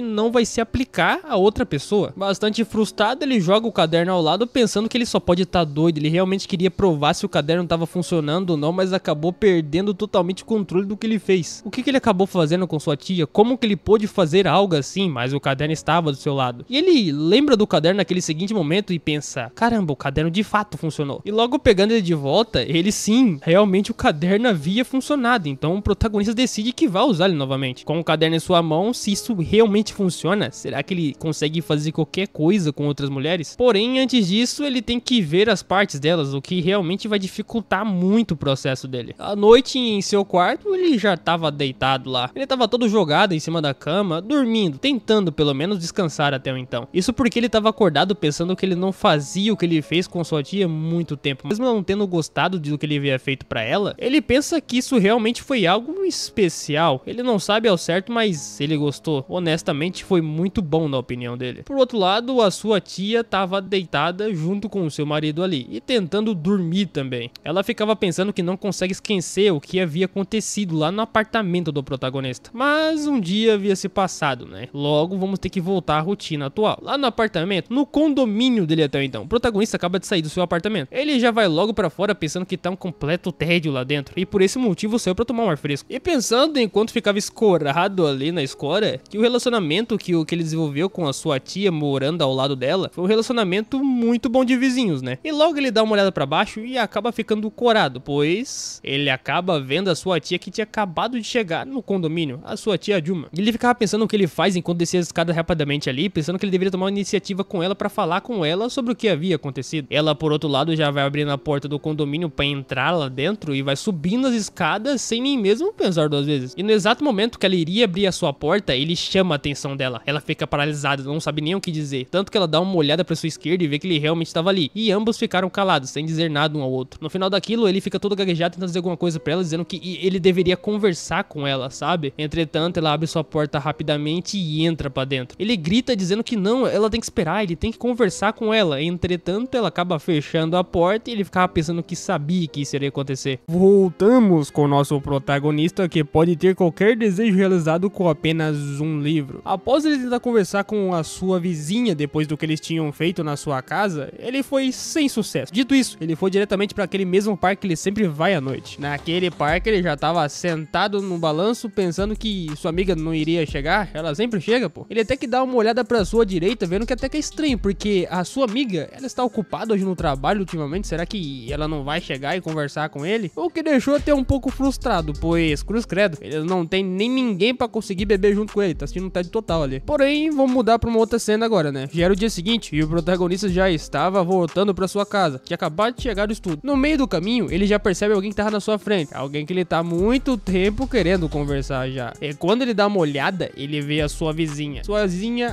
não vai se aplicar a outra pessoa. Bastante frustrado, ele joga o caderno ao lado pensando que ele só pode estar doido. Ele realmente queria provar se o caderno estava funcionando ou não, mas acabou perdendo totalmente o controle do que ele fez. O que ele acabou fazendo com sua tia? Como que ele pôde fazer algo assim, mas o caderno estava do seu lado? E ele lembra do caderno naquele seguinte momento e pensa, caramba, o caderno de fato funcionou. E logo pegando ele de volta, ele sim, realmente o caderno havia funcionado, então o protagonista decide que vai usar ele novamente. Com o caderno em sua mão, se isso realmente funciona, será que ele consegue fazer qualquer coisa com outras mulheres? Porém, antes disso, ele tem que ver as partes delas, o que realmente vai dificultar muito o processo dele. À noite, em seu quarto, ele já estava deitado lá. Ele estava todo jogado em cima da cama, dormindo, tentando pelo menos descansar até o então. Isso porque ele estava acordado pensando que ele não fazia o que ele fez com sua tia há muito tempo. Mesmo não tendo gostado do que ele havia feito pra ela, ele pensa que isso realmente foi algo especial. Ele não sabe ao certo, mas ele gostou. Honestamente, foi muito bom na opinião dele. Por outro lado, a sua tia estava deitada junto com o seu marido ali e tentando dormir também. Ela ficava pensando que não consegue esquecer o que havia acontecido lá no apartamento do protagonista. Mas um dia havia se passado, né? Logo, vamos ter que voltar à rotina atual. Lá no apartamento, no condomínio dele até então, o protagonista acaba de sair do seu apartamento. Ele já vai logo pra fora pensando que tá um completo tédio lá dentro. E por esse motivo saiu pra tomar um ar fresco. E pensando enquanto ficava escorado ali na escora, que o relacionamento que ele desenvolveu com a sua tia morando ao lado dela foi um relacionamento muito bom de vizinhos, né? E logo ele dá uma olhada pra baixo e acaba ficando corado, pois ele acaba vendo a sua tia que tinha acabado de chegar no condomínio, a sua tia Juma. E ele ficava pensando o que ele faz enquanto descia as escadas rapidamente ali, pensando que ele deveria tomar uma iniciativa com ela pra falar com ela sobre o que havia acontecido. Ela, por outro lado, já vai abrindo a porta do condomínio pra entrar lá dentro e vai subindo as escadas sem nem mesmo pensar duas vezes. E no exato momento que ela iria abrir a sua porta, ele chama a atenção dela. Ela fica paralisada, não sabe nem o que dizer. Tanto que ela dá uma olhada pra sua esquerda e vê que ele realmente estava ali. E ambos ficaram calados, sem dizer nada um ao outro. No final daquilo, ele fica todo gaguejado tentando dizer alguma coisa pra ela, dizendo que ele deveria conversar com ela, sabe? Entretanto, ela abre sua porta rapidamente e entra pra dentro. Ele grita dizendo que não, ela tem que esperar, ele tem que conversar com ela. Entretanto, ela acaba fechando a porta e ele ficava pensando que sabia que isso iria acontecer. Voltamos com o nosso protagonista, que pode ter qualquer desejo realizado com apenas um livro. Após ele tentar conversar com a sua vizinha depois do que eles tinham feito na sua casa, ele foi sem sucesso. Dito isso, ele foi diretamente para aquele mesmo parque que ele sempre vai à noite. Naquele parque ele já estava sentado no balanço pensando que sua amiga não iria chegar. Ela sempre chega, pô. Ele até que dá uma olhada para sua direita, vendo que até que é estranho, porque a sua amiga, ela está ocupada hoje no trabalho ultimamente. Será que ela não vai chegar e conversar com ele? O que deixou até um pouco frustrado, pois, cruz credo, ele não tem nem ninguém pra conseguir beber junto com ele, tá assistindo um TED total ali. Porém, vamos mudar pra uma outra cena agora, né? Já era o dia seguinte e o protagonista já estava voltando pra sua casa, que acabado de chegar do estudo. No meio do caminho, ele já percebe alguém que tava na sua frente, alguém que ele tá há muito tempo querendo conversar já. E quando ele dá uma olhada, ele vê a sua vizinha,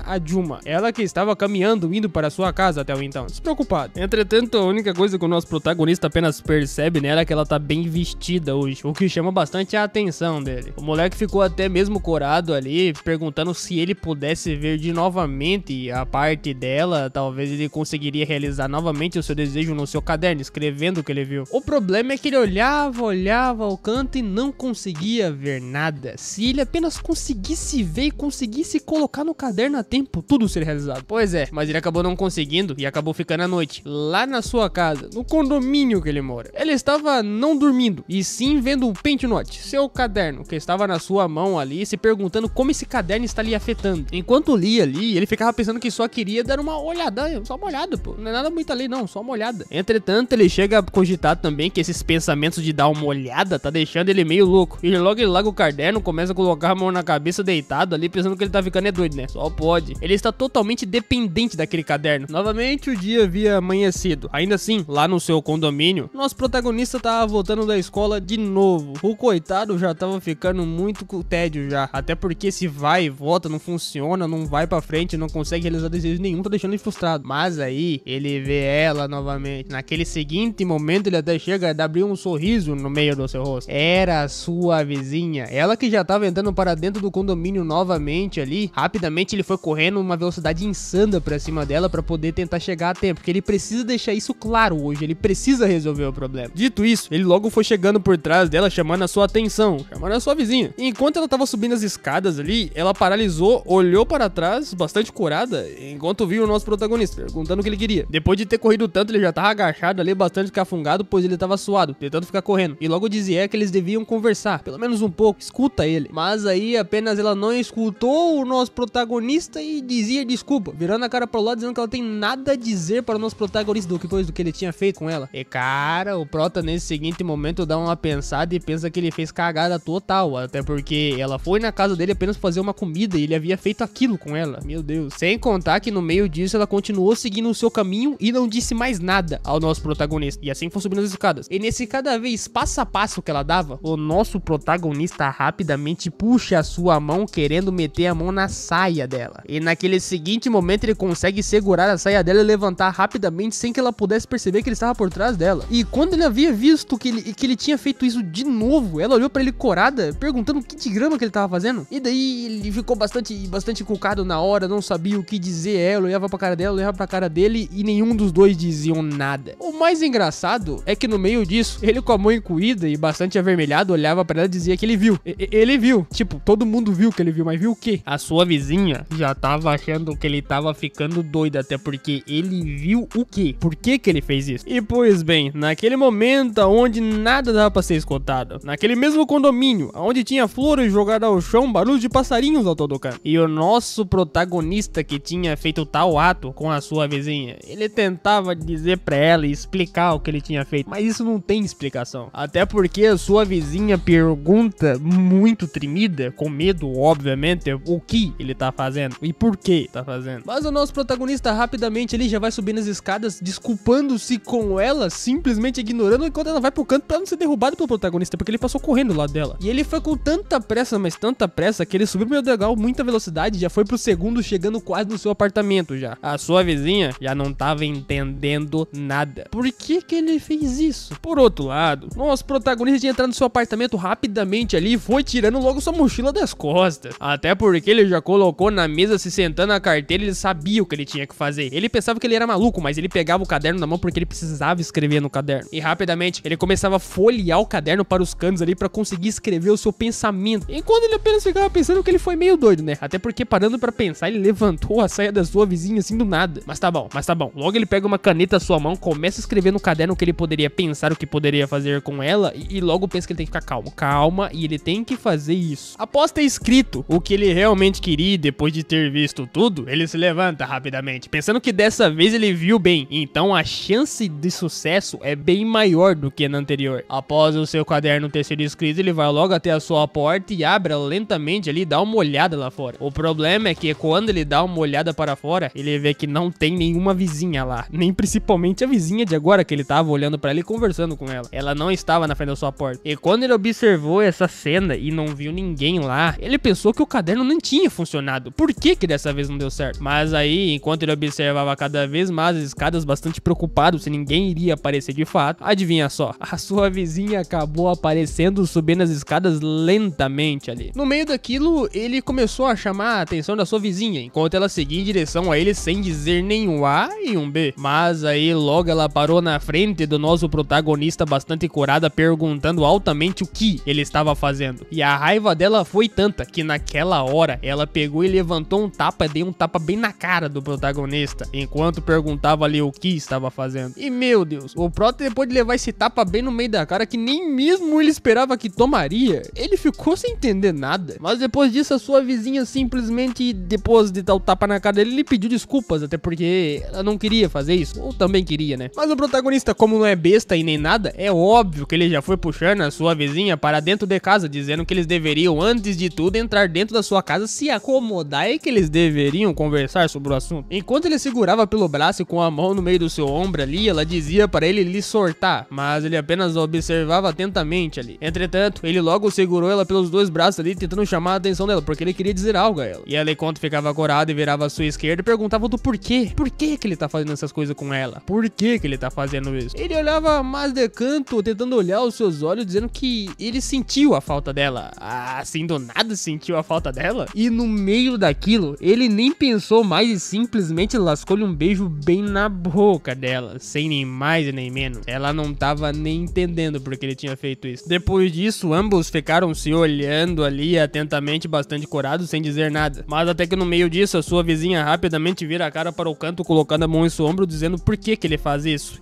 a Juma, ela que estava caminhando, indo para a sua casa até o então, despreocupado. Entretanto, a única coisa que o nosso protagonista apenas percebe nela é que ela tá bem vestida hoje, o que chama bastante a atenção dele. O moleque ficou até mesmo corado ali, perguntando se ele pudesse ver de novamente a parte dela, talvez ele conseguiria realizar novamente o seu desejo no seu caderno, escrevendo o que ele viu. O problema é que ele olhava ao canto e não conseguia ver nada. Se ele apenas conseguisse ver e conseguisse colocar no caderno a tempo, tudo seria realizado. Pois é, mas ele acabou não conseguindo e acabou ficando à noite, lá na sua casa, no condomínio que ele mora. Ele estava não dormindo, e sim vendo o Paint Note, seu caderno, que estava na sua mão ali, se perguntando como esse caderno está lhe afetando. Enquanto lia ali, ele ficava pensando que só queria dar uma olhada, só uma olhada, pô. Não é nada muito ali não, só uma olhada. Entretanto, ele chega a cogitar também que esses pensamentos de dar uma olhada tá deixando ele meio louco. E logo ele larga o caderno, começa a colocar a mão na cabeça deitado ali, pensando que ele tá ficando doido, né? Só pode. Ele está totalmente dependente daquele caderno. Novamente, o dia havia amanhecido. Ainda assim, lá no seu condomínio, nosso protagonista tava voltando da escola de novo. O coitado já tava ficando muito com tédio já. Até porque se vai e volta, não funciona, não vai pra frente, não consegue realizar desejo nenhum, tá deixando ele frustrado. Mas aí, ele vê ela novamente. Naquele seguinte momento, ele até chega a abrir um sorriso no meio do seu rosto. Era a sua vizinha. Ela que já tava entrando para dentro do condomínio novamente ali. Rapidamente, ele foi correndo uma velocidade insana pra cima dela pra poder tentar chegar a tempo. Porque ele precisa deixar isso claro hoje. Ele precisa resolver o problema. Dito isso, ele logo foi chegando por trás dela, chamando a sua atenção, chamando a sua vizinha. E enquanto ela tava subindo as escadas ali, ela paralisou, olhou para trás, bastante curada, enquanto viu o nosso protagonista, perguntando o que ele queria. Depois de ter corrido tanto, ele já tava agachado ali, bastante cafungado, pois ele tava suado, tentando ficar correndo. E logo dizia que eles deviam conversar, pelo menos um pouco, escuta ele. Mas aí apenas ela não escutou o nosso protagonista e dizia desculpa, virando a cara pro lado, dizendo que ela tem nada a dizer para o nosso protagonista depois do que ele tinha feito com ela. E cara, o prota nesse seguinte momento dá uma pensada e pensa que ele fez cagada total, até porque ela foi na casa dele apenas fazer uma comida e ele havia feito aquilo com ela. Meu Deus. Sem contar que no meio disso ela continuou seguindo o seu caminho e não disse mais nada ao nosso protagonista. E assim foi subindo as escadas. E nesse cada vez passo a passo que ela dava, o nosso protagonista rapidamente puxa a sua mão, querendo meter a mão na saia dela. E naquele seguinte momento ele consegue segurar a saia dela e levantar rapidamente sem que ela pudesse perceber que ele estava por trás dela. E quando ele havia visto que ele tinha feito isso de novo, ela olhou pra ele corada, perguntando o que de grama que ele tava fazendo. E daí ele ficou bastante encucado na hora, não sabia o que dizer. Ela olhava pra cara dela, olhava pra cara dele e nenhum dos dois diziam nada. O mais engraçado é que no meio disso, ele com a mão encolhida e bastante avermelhado, olhava pra ela e dizia que ele viu. Ele viu. Tipo, todo mundo viu que ele viu, mas viu o quê? A sua vizinha já tava achando que ele tava ficando doido, até porque ele viu o quê? Por que que ele fez isso? E pois bem, naquele momento onde nada dava pra ser escutado, naquele mesmo condomínio, onde tinha flores jogadas ao chão, barulhos de passarinhos ao todo canto, e o nosso protagonista que tinha feito tal ato com a sua vizinha, ele tentava dizer pra ela e explicar o que ele tinha feito, mas isso não tem explicação, até porque a sua vizinha pergunta muito tremida, com medo obviamente, o que ele tá fazendo e por que tá fazendo. Mas o nosso protagonista rapidamente ele já vai subindo as escadas, desculpando-se com ela, simplesmente ignorando, enquanto ela vai pro canto pra não ser derrubado pelo protagonista, porque ele passou correndo do lado dela. E ele foi com tanta pressa, mas tanta pressa, que ele subiu pro meu degrau muita velocidade, já foi pro segundo, chegando quase no seu apartamento já. A sua vizinha já não tava entendendo nada. Por que que ele fez isso? Por outro lado, nosso protagonista tinha entrado no seu seu apartamento rapidamente ali e foi tirando logo sua mochila das costas. Até porque ele já colocou na mesa, se sentando na carteira, ele sabia o que ele tinha que fazer. Ele pensava que ele era maluco, mas ele pegava o caderno na mão porque ele precisava escrever no caderno. E rapidamente ele começava a folhear o caderno para os cantos ali para conseguir escrever o seu pensamento. Enquanto ele apenas ficava pensando que ele foi meio doido, né? Até porque parando pra pensar, ele levantou a saia da sua vizinha assim do nada. Mas tá bom. Logo ele pega uma caneta à sua mão, começa a escrever no caderno o que ele poderia pensar, o que poderia fazer com ela, e logo pensa que ele tem que ficar calma, e ele tem que fazer isso. Após ter escrito o que ele realmente queria, depois de ter visto tudo, ele se levanta rapidamente, pensando que dessa vez ele viu bem, então a chance de sucesso é bem maior do que na anterior. Após o seu caderno ter sido escrito, ele vai logo até a sua porta e abre lentamente ali, dá uma olhada lá fora. O problema é que quando ele dá uma olhada para fora, ele vê que não tem nenhuma vizinha lá, nem principalmente a vizinha de agora que ele tava olhando para ela e conversando com ela. Ela não estava na frente da sua porta. E quando ele observou essa cena e não viu ninguém lá, ele pensou que o caderno não tinha funcionado. Por que dessa vez não deu certo? Mas aí, enquanto ele observava cada vez mais as escadas, bastante preocupado se ninguém iria aparecer de fato, adivinha só, a sua vizinha acabou aparecendo subindo as escadas lentamente ali. No meio daquilo, ele começou a chamar a atenção da sua vizinha, enquanto ela seguia em direção a ele sem dizer nem um A e um B. Mas aí logo ela parou na frente do nosso protagonista bastante curada, perguntando altamente o que ele estava fazendo. E a raiva dela foi tanta que naquela hora ela pegou e levantou um tapa, deu um tapa bem na cara do protagonista, enquanto perguntava ali o que estava fazendo. E meu Deus, o prota, depois de levar esse tapa bem no meio da cara, que nem mesmo ele esperava que tomaria, ele ficou sem entender nada. Mas depois disso, a sua vizinha simplesmente, depois de dar o tapa na cara dele, ele pediu desculpas, até porque ela não queria fazer isso, ou também queria, né? Mas o protagonista, como não é besta e nem nada, é óbvio que ele já foi puxando a sua vizinha para dentro de casa, dizendo que eles deveriam, antes de tudo, entrar dentro da sua casa, se acomodar e que eles deveriam conversar sobre o assunto. Enquanto ele segurava pelo braço e com a mão no meio do seu ombro ali, ela dizia para ele lhe sortar, mas ele apenas observava atentamente ali. Entretanto, ele logo segurou ela pelos dois braços ali, tentando chamar a atenção dela, porque ele queria dizer algo a ela. E ela, enquanto ficava corada e virava à sua esquerda, perguntava do porquê. Por que ele tá fazendo essas coisas com ela? Por que ele tá fazendo isso? Ele olhava mais de canto, tentando olhar os seus olhos, dizendo que ele sentiu a falta dela. Assim do nada sentiu a falta dela? E no meio daquilo, ele nem pensou mais e simplesmente lascou-lhe um beijo bem na boca dela, sem nem mais e nem menos. Ela não tava nem entendendo porque ele tinha feito isso. Depois disso, ambos ficaram se olhando ali atentamente, bastante corados, sem dizer nada. Mas até que no meio disso, a sua vizinha rapidamente vira a cara para o canto, colocando a mão em seu ombro, dizendo por que ele faz isso.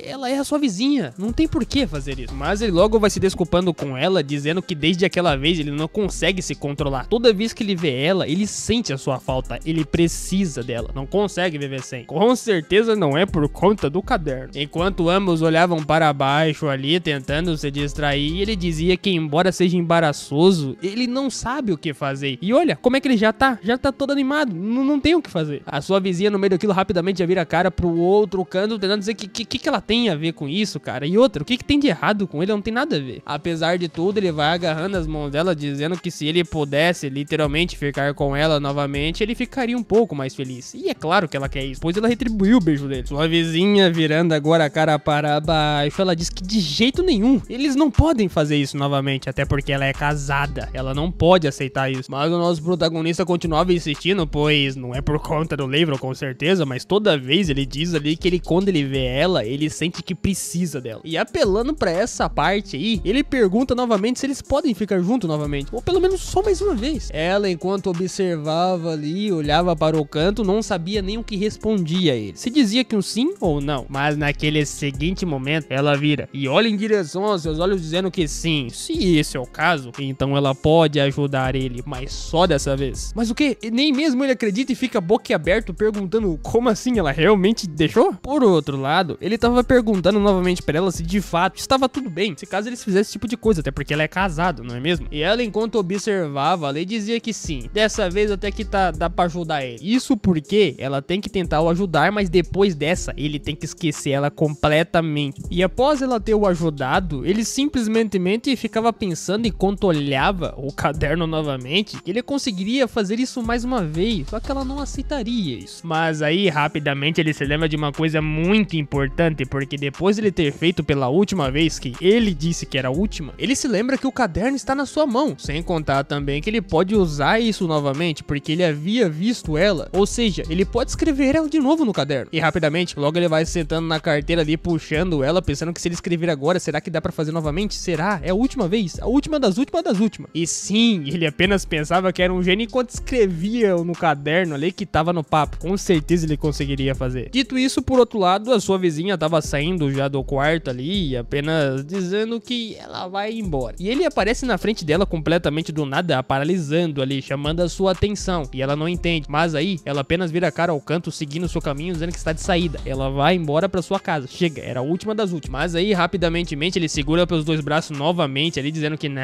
Ela é a sua vizinha, não tem por que fazer isso. Mas ele logo vai se desculpando com ela, dizendo que desde aquela vez ele não consegue se controlar. Toda vez que ele vê ela, ele sente a sua falta, ele precisa dela, não consegue viver sem. Com certeza não é por conta do caderno. Enquanto ambos olhavam para baixo ali, tentando se distrair, ele dizia que, embora seja embaraçoso, ele não sabe o que fazer. E olha, como é que ele já tá todo animado, não tem o que fazer. A sua vizinha, no meio daquilo, rapidamente já vira a cara pro outro canto, tentando dizer que ela tem a ver com isso, cara. E outra, o que tem de errado com ele? Não tem nada a ver. Apesar de tudo, ele vai agarrando as mãos dela, dizendo que se ele pudesse literalmente ficar com ela novamente, ele ficaria um pouco mais feliz. E é claro que ela quer isso, pois ela retribuiu o beijo dele. Sua vizinha, virando agora a cara para baixo, ela diz que de jeito nenhum eles não podem fazer isso novamente, até porque ela é casada, ela não pode aceitar isso. Mas o nosso protagonista continuava insistindo, pois não é por conta do livro, com certeza, mas toda vez ele diz ali que quando ele vê ela, ele sente que precisa dela. E apelando pra essa parte aí, ele pergunta novamente se eles podem ficar juntos novamente, ou pelo menos só mais uma vez. Ela, enquanto observava ali, olhava para o canto, não sabia nem o que respondia a ele. Se dizia que um sim ou não, mas naquele seguinte momento, ela vira e olha em direção aos seus olhos, dizendo que sim. Se esse é o caso, então ela pode ajudar ele, mas só dessa vez. Mas o que? Nem mesmo ele acredita e fica boquiaberto, perguntando como assim, ela realmente deixou? Por outro lado, ele tava perguntando novamente pra ela se de fato estava tudo bem, se caso eles fizessem esse tipo de coisa, até porque ela é casada, não é mesmo? E ela, enquanto observava, ela dizia que sim, dessa vez até que dá pra ajudar ele. Isso porque ela tem que tentar o ajudar, mas depois dessa, ele tem que esquecer ela completamente. E após ela ter o ajudado, ele simplesmente ficava pensando, enquanto olhava o caderno novamente, que ele conseguiria fazer isso mais uma vez, só que ela não aceitaria isso. Mas aí, rapidamente, ele se lembra de uma coisa muito importante, porque porque depois de ele ter feito pela última vez, que ele disse que era a última, ele se lembra que o caderno está na sua mão, sem contar também que ele pode usar isso novamente, porque ele havia visto ela, ou seja, ele pode escrever ela de novo no caderno. E rapidamente, logo ele vai sentando na carteira ali, puxando ela, pensando que se ele escrever agora, será que dá pra fazer novamente? Será? É a última vez, a última das últimas das últimas. E sim, ele apenas pensava que era um gênio enquanto escrevia no caderno ali que tava no papo. Com certeza ele conseguiria fazer. Dito isso, por outro lado, a sua vizinha tava saindo já do quarto ali, apenas dizendo que ela vai embora. E ele aparece na frente dela completamente do nada, paralisando ali, chamando a sua atenção. E ela não entende, mas aí ela apenas vira a cara ao canto, seguindo o seu caminho, dizendo que está de saída. Ela vai embora pra sua casa. Chega, era a última das últimas. Mas aí, rapidamente, ele segura pelos dois braços novamente ali, dizendo que não,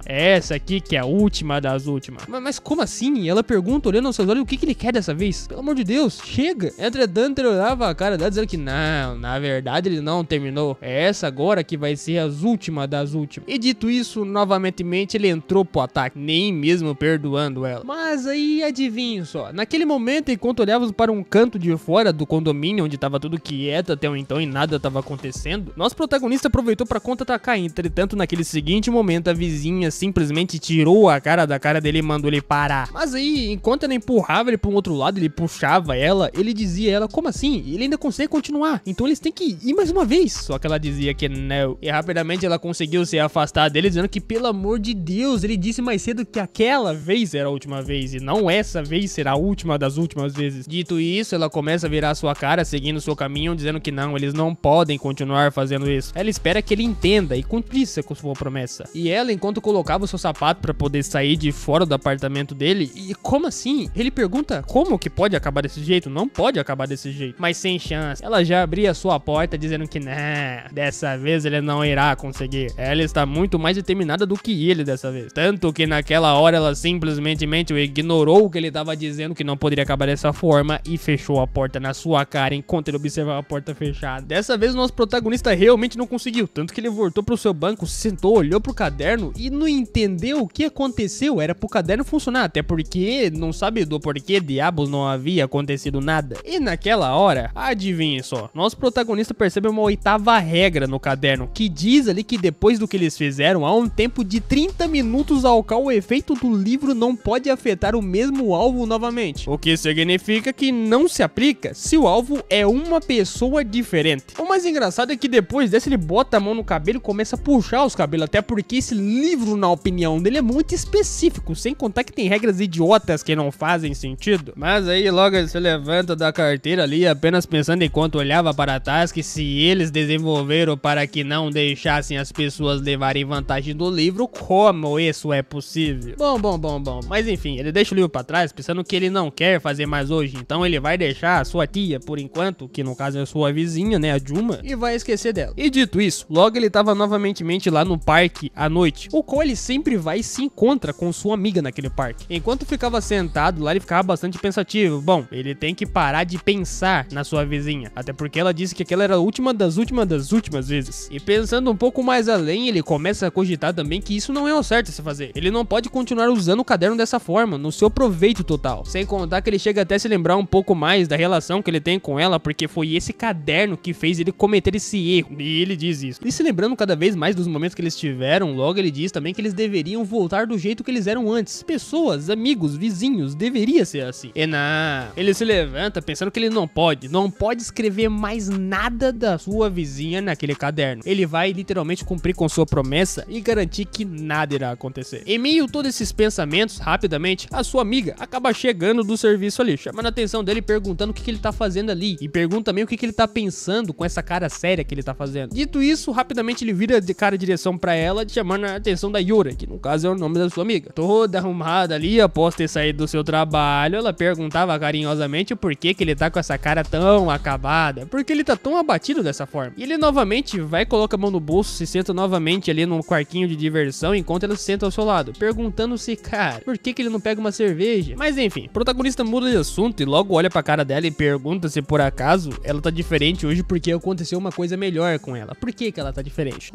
essa aqui que é a última das últimas. Mas como assim? E ela pergunta, olhando aos seus olhos, o que ele quer dessa vez? Pelo amor de Deus, chega. Entretanto, ele olhava a cara dela, dizendo que não, na verdade ele não terminou. É essa agora que vai ser as últimas das últimas. E dito isso, novamente, ele entrou pro ataque, nem mesmo perdoando ela. Mas aí, adivinha só, naquele momento, enquanto olhávamos para um canto de fora do condomínio, onde tava tudo quieto até então e nada tava acontecendo, nosso protagonista aproveitou para contra-atacar. Entretanto, naquele seguinte momento, a vizinha simplesmente tirou a cara da cara dele e mandou ele parar. Mas aí, enquanto ela empurrava ele para um outro lado, ele puxava ela, ele dizia a ela, como assim? Ele ainda consegue continuar, então eles têm que ir mais uma vez. Só que ela dizia que não. E rapidamente ela conseguiu se afastar dele, dizendo que, pelo amor de Deus, ele disse mais cedo que aquela vez era a última vez e não essa vez será a última das últimas vezes. Dito isso, ela começa a virar sua cara, seguindo seu caminho, dizendo que não, eles não podem continuar fazendo isso. Ela espera que ele entenda e cumprisse com sua promessa. E ela, enquanto colocava o seu sapato para poder sair de fora do apartamento dele, e como assim? Ele pergunta como que pode acabar desse jeito? Não pode acabar desse jeito, mas sem chance. Ela já abria sua porta dizendo que não, dessa vez ele não irá conseguir. Ela está muito mais determinada do que ele dessa vez. Tanto que naquela hora ela simplesmente ignorou o que ele estava dizendo, que não poderia acabar dessa forma, e fechou a porta na sua cara enquanto ele observava a porta fechada. Dessa vez o nosso protagonista realmente não conseguiu, tanto que ele voltou pro seu banco, se sentou, olhou pro caderno e não entendeu o que aconteceu. Era pro caderno funcionar, até porque não sabe do porquê diabos não havia acontecido nada. E naquela hora, adivinhe só, nosso protagonista percebe uma oitava regra no caderno, que diz ali que depois do que eles fizeram, há um tempo de 30 minutos ao qual o efeito do livro não pode afetar o mesmo alvo novamente. O que significa que não se aplica se o alvo é uma pessoa diferente. O mais engraçado é que depois dessa ele bota a mão no cabelo e começa a puxar os cabelos, até porque esse livro, na opinião dele, é muito específico, sem contar que tem regras idiotas que não fazem sentido. Mas aí logo ele se levanta da carteira ali, apenas pensando enquanto olhava para trás que se eles desenvolveram para que não deixassem as pessoas levarem vantagem do livro, como isso é possível? Bom, mas enfim, ele deixa o livro para trás pensando que ele não quer fazer mais hoje, então ele vai deixar a sua tia por enquanto, que no caso é a sua vizinha, né, a Juma, e vai esquecer dela. E dito isso, logo ele tava novamente lá no parque à noite, o qual ele sempre vai e se encontra com sua amiga naquele parque. Enquanto ficava sentado lá, ele ficava bastante pensativo. Bom, ele tem que parar de pensar na sua vizinha, até porque ela disse que aquela era a última das últimas vezes. E pensando um pouco mais além, ele começa a cogitar também que isso não é o certo a se fazer. Ele não pode continuar usando o caderno dessa forma, no seu proveito total. Sem contar que ele chega até a se lembrar um pouco mais da relação que ele tem com ela, porque foi esse caderno que fez ele cometer esse erro. E ele diz isso. E se lembrando cada vez mais dos momentos que eles tiveram, logo ele diz também que eles deveriam voltar do jeito que eles eram antes. Pessoas, amigos, vizinhos, deveria ser assim. E não, ele se levanta pensando que ele não pode escrever mais nada da sua vizinha naquele caderno. Ele vai literalmente cumprir com sua promessa e garantir que nada irá acontecer. Em meio a todos esses pensamentos, rapidamente, a sua amiga acaba chegando do serviço ali, chamando a atenção dele, perguntando o que ele tá fazendo ali, e pergunta também o que ele tá pensando com essa cara séria que ele tá fazendo. Dito isso, rapidamente ele vira de cara em direção pra ela, chamando a atenção da Yura, que no caso é o nome da sua amiga. Toda arrumada ali, após ter saído do seu trabalho, ela perguntava carinhosamente o porquê que ele tá com essa cara tão acabada, porque ele tá tão abatido dessa forma. E ele novamente vai, coloca a mão no bolso, se senta novamente ali no quarquinho de diversão, enquanto ela se senta ao seu lado, perguntando se, cara, por que ele não pega uma cerveja? Mas enfim, o protagonista muda de assunto e logo olha pra cara dela e pergunta se por acaso ela tá diferente hoje porque aconteceu uma coisa melhor com ela. Por que ela tá diferente?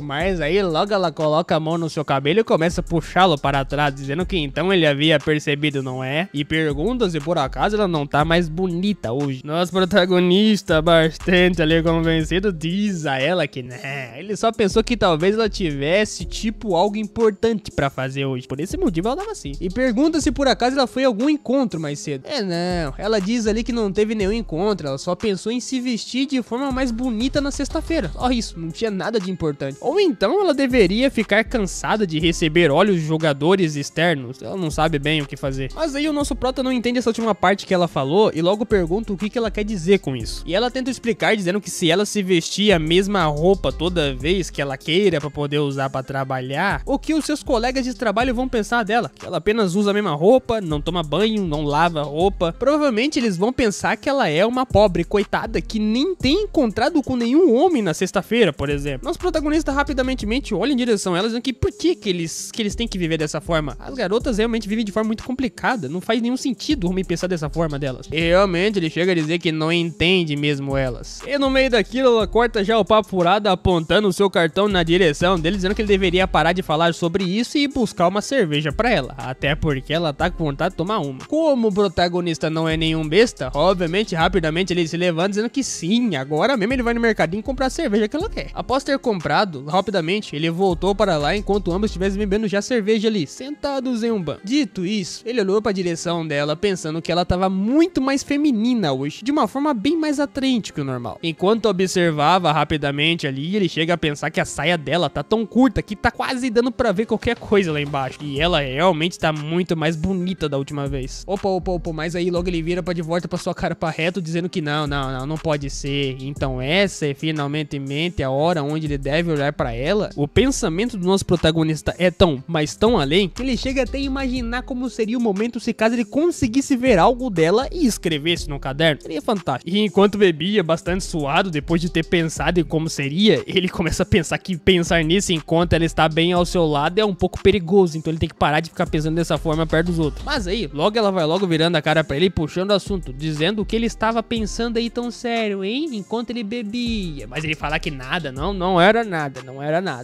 Mas aí logo ela coloca a mão no seu cabelo e começa a puxá-lo para trás, dizendo que então ele havia percebido, não é? E pergunta se por acaso ela não tá mais bonita hoje. Nosso protagonista, bastante totalmente ali convencido, diz a ela que né, ele só pensou que talvez ela tivesse tipo algo importante pra fazer hoje. Por esse motivo ela tava assim. E pergunta se por acaso ela foi a algum encontro mais cedo. Não, ela diz ali que não teve nenhum encontro, ela só pensou em se vestir de forma mais bonita na sexta-feira. Só isso, não tinha nada de importante. Ou então ela deveria ficar cansada de receber olhos de jogadores externos. Ela não sabe bem o que fazer. Mas aí o nosso prota não entende essa última parte que ela falou e logo pergunta o que ela quer dizer com isso. E ela tenta explicar dizendo que se ela se vestir a mesma roupa toda vez que ela queira pra poder usar pra trabalhar, o que os seus colegas de trabalho vão pensar dela? Que ela apenas usa a mesma roupa, não toma banho, não lava roupa. Provavelmente eles vão pensar que ela é uma pobre coitada que nem tem encontrado com nenhum homem na sexta-feira, por exemplo. Nosso protagonista rapidamente olha em direção a elas dizendo que por que eles têm que viver dessa forma? As garotas realmente vivem de forma muito complicada, não faz nenhum sentido o homem pensar dessa forma delas. E realmente ele chega a dizer que não entende mesmo elas. E no meio daquilo ela corta já o papo furado apontando o seu cartão na direção dele, dizendo que ele deveria parar de falar sobre isso e buscar uma cerveja pra ela, até porque ela tá com vontade de tomar uma. Como o protagonista não é nenhum besta, obviamente rapidamente ele se levanta dizendo que sim, agora mesmo ele vai no mercadinho comprar a cerveja que ela quer. Após ter comprado, rapidamente ele voltou para lá enquanto ambos estivessem bebendo já cerveja ali, sentados em um banco. Dito isso, ele olhou para a direção dela pensando que ela tava muito mais feminina hoje, de uma forma bem mais atraente que o normal. Enquanto observava rapidamente ali, ele chega a pensar que a saia dela tá tão curta que tá quase dando pra ver qualquer coisa lá embaixo. E ela realmente tá muito mais bonita da última vez. Opa, mas aí logo ele vira de volta pra sua cara pra reto, dizendo que não pode ser. Então essa é finalmente a hora onde ele deve olhar pra ela. O pensamento do nosso protagonista é tão, mas tão além, que ele chega até a imaginar como seria o momento se caso ele conseguisse ver algo dela e escrevesse no caderno. Seria fantástico. E enquanto bebia, bastante suado, depois de ter pensado em como seria, ele começa a pensar que pensar nisso enquanto ela está bem ao seu lado é um pouco perigoso, então ele tem que parar de ficar pensando dessa forma perto dos outros. Mas aí, logo ela vai logo virando a cara pra ele e puxando o assunto, dizendo o que ele estava pensando aí tão sério, hein? Enquanto ele bebia. Mas ele fala que nada, não era nada.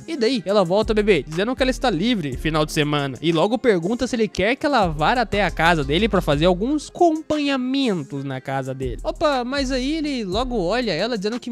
E daí, ela volta a beber, dizendo que ela está livre final de semana. E logo pergunta se ele quer que ela vá até a casa dele pra fazer alguns acompanhamentos na casa dele. Opa, mas aí ele logo olha ela dizendo que,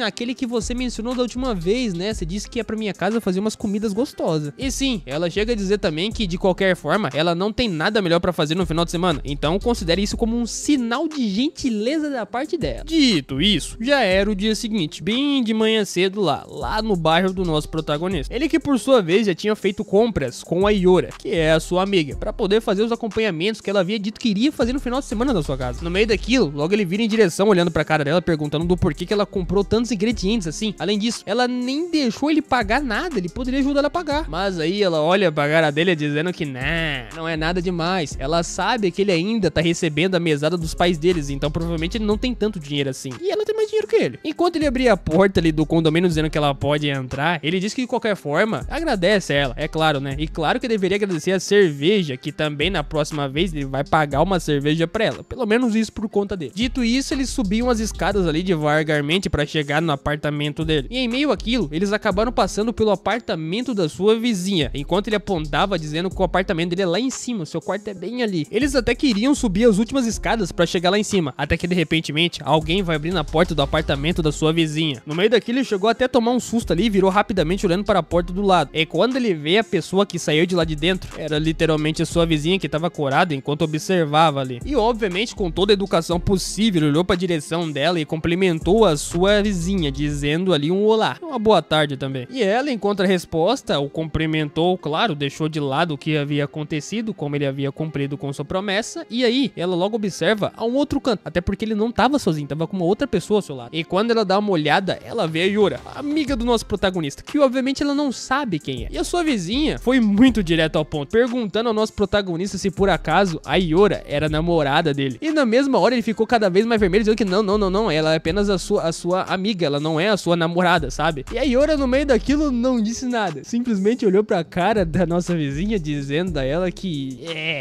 aquele que você mencionou da última vez, né? Você disse que ia pra minha casa fazer umas comidas gostosas. E sim, ela chega a dizer também que de qualquer forma, ela não tem nada melhor pra fazer no final de semana. Então considere isso como um sinal de gentileza da parte dela. Dito isso, já era o dia seguinte, bem de manhã cedo lá no bairro do nosso protagonista. Ele que por sua vez já tinha feito compras com a Yora, que é a sua amiga, pra poder fazer os acompanhamentos que ela havia dito que iria fazer no final de semana da sua casa. No meio daquilo, logo ele vira em direção, olhando pra cara dela, perguntando do porquê que ela comprou tantos ingredientes assim. Além disso, ela nem deixou ele pagar nada, ele poderia ajudar ela a pagar. Mas aí ela olha pra cara dele dizendo que não é nada demais. Ela sabe que ele ainda tá recebendo a mesada dos pais deles, então provavelmente ele não tem tanto dinheiro assim. E ela tem mais dinheiro que ele. Enquanto ele abria a porta ali do condomínio dizendo que ela pode entrar, ele diz que de qualquer forma agradece a ela, é claro, né? E claro que deveria agradecer a cerveja, que também na próxima vez ele vai pagar uma cerveja pra ela. Pelo menos isso por conta dele. Dito isso, eles subiam as escadas ali devagarmente pra chegar no apartamento dele. E em meio àquilo, eles acabaram passando pelo apartamento da sua vizinha, enquanto ele apontava dizendo que o apartamento dele é lá em cima, o seu quarto é bem ali. Eles até queriam subir as últimas escadas pra chegar lá em cima, até que de repentemente alguém vai abrir na porta do apartamento da sua vizinha. No meio daquilo ele chegou até a tomar um susto ali e virou rapidamente olhando para a porta do lado. E quando ele vê a pessoa que saiu de lá de dentro, era literalmente a sua vizinha que estava corada enquanto observava ali. E obviamente com toda a educação possível, ele olhou para a direção dela e cumprimentou a sua vizinha, dizendo ali um olá, uma boa tarde também. E ela, em contrarresposta, o cumprimentou, claro, deixou de lado o que havia acontecido, como ele havia cumprido com sua promessa. E aí ela logo observa a um outro canto, até porque ele não estava sozinho, estava com uma outra pessoa ao seu lado. E quando ela dá uma olhada, ela vê a Yora, a amiga do nosso protagonista, que obviamente ela não sabe quem é. E a sua vizinha foi muito direto ao ponto, perguntando ao nosso protagonista se por acaso a Yora era namorada dele. E na mesma hora ele ficou cada vez mais vermelho, dizendo que não, ela é apenas a sua amiga, ela não é a sua namorada, sabe? E a Yora no meio daquilo não disse nada, simplesmente olhou pra cara da nossa vizinha, dizendo a ela que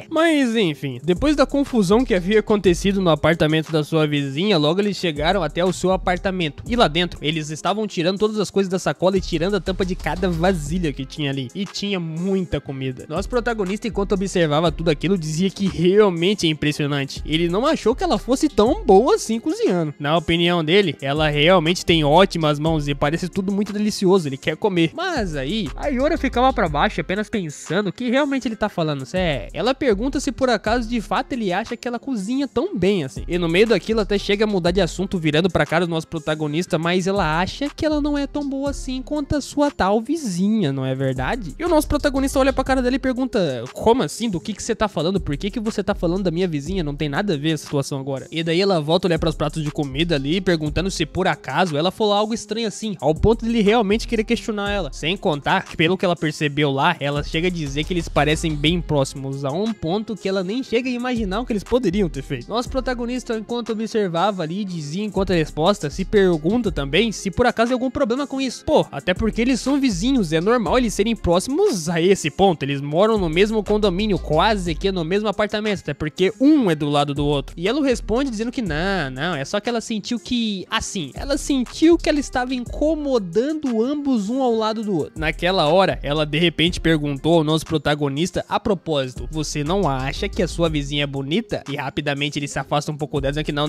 Mas enfim, depois da confusão que havia acontecido no apartamento da sua vizinha, logo eles chegaram até o seu apartamento. E lá dentro, eles estavam tirando todas as coisas da sacola e tirando a tampa de cada vasilha que tinha ali. E tinha muita comida. Nosso protagonista, enquanto observava tudo aquilo, dizia que realmente é impressionante. Ele não achou que ela fosse tão boa assim cozinhando. Na opinião opinião dele, ela realmente tem ótimas mãos e parece tudo muito delicioso, ele quer comer. Mas aí, a Yora ficava pra baixo apenas pensando que realmente ele tá falando sério. Ela pergunta se por acaso de fato ele acha que ela cozinha tão bem assim. E no meio daquilo até chega a mudar de assunto, virando pra cara do nosso protagonista, mas ela acha que ela não é tão boa assim quanto a sua tal vizinha, não é verdade? E o nosso protagonista olha pra cara dela e pergunta: como assim? Do que você tá falando? Por que você tá falando da minha vizinha? Não tem nada a ver a situação agora. E daí ela volta a olhar pros pratos de comida ali, perguntando se por acaso ela falou algo estranho assim, ao ponto de ele realmente querer questionar ela. Sem contar que, pelo que ela percebeu lá, ela chega a dizer que eles parecem bem próximos, a um ponto que ela nem chega a imaginar o que eles poderiam ter feito. Nosso protagonista, enquanto observava ali, dizia enquanto a resposta, se pergunta também se por acaso tem algum problema com isso. Pô, até porque eles são vizinhos, é normal eles serem próximos a esse ponto, eles moram no mesmo condomínio, quase que no mesmo apartamento, até porque um é do lado do outro. E ela responde dizendo que não, é só que ela sentiu que, assim, ela sentiu que ela estava incomodando ambos um ao lado do outro. Naquela hora, ela de repente perguntou ao nosso protagonista: a propósito, você não acha que a sua vizinha é bonita? E rapidamente ele se afasta um pouco dela, dizendo que não,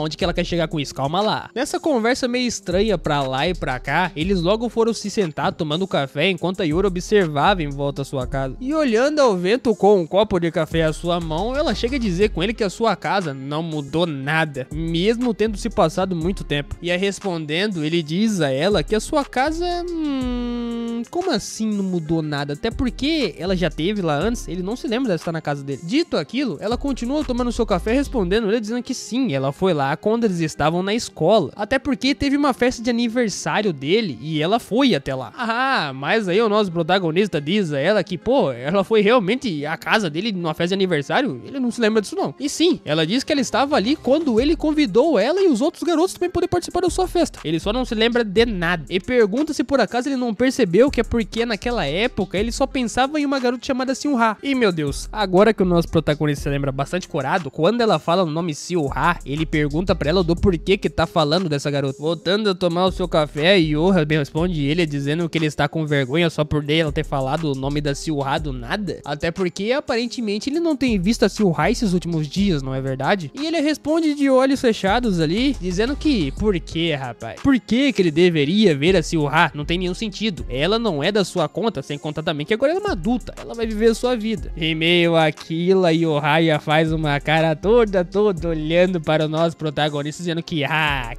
onde que ela quer chegar com isso? Calma lá. Nessa conversa meio estranha pra lá e pra cá, eles logo foram se sentar tomando café enquanto a Yura observava em volta à sua casa. E olhando ao vento com um copo de café à sua mão, ela chega a dizer com ele que a sua casa não mudou nada, mesmo tendo se passado muito tempo. E aí respondendo, ele diz a ela que a sua casa, como assim não mudou nada? Até porque ela já teve lá antes, ele não se lembra de estar na casa dele. Dito aquilo, ela continua tomando seu café, respondendo ele, dizendo que sim, ela foi lá quando eles estavam na escola. Até porque teve uma festa de aniversário dele e ela foi até lá. Ah, mas aí o nosso protagonista diz a ela que, pô, ela foi realmente à casa dele numa festa de aniversário? Ele não se lembra disso não. E sim, ela diz que ela estava ali quando ele convidou ela e os outros garotos também poder participar da sua festa. Ele só não se lembra de nada. E pergunta se por acaso ele não percebeu que é porque naquela época ele só pensava em uma garota chamada Silha. E meu Deus, agora que o nosso protagonista se lembra bastante corado, quando ela fala o nome Silha, ele pergunta pra ela do porquê que tá falando dessa garota. Voltando a tomar o seu café, Yoha responde ele dizendo que ele está com vergonha só por ela ter falado o nome da Silha do nada. Até porque aparentemente ele não tem visto a Silha esses últimos dias, não é verdade? E ele responde de olhos fechados ali, dizendo que, por que, rapaz? Por que ele deveria ver a Silha? Não tem nenhum sentido. Ela não é da sua conta, sem contar também que agora ela é uma adulta. Ela vai viver a sua vida. E meio àquilo, a Yohaya faz uma cara toda olhando para o nosso protagonista, dizendo que,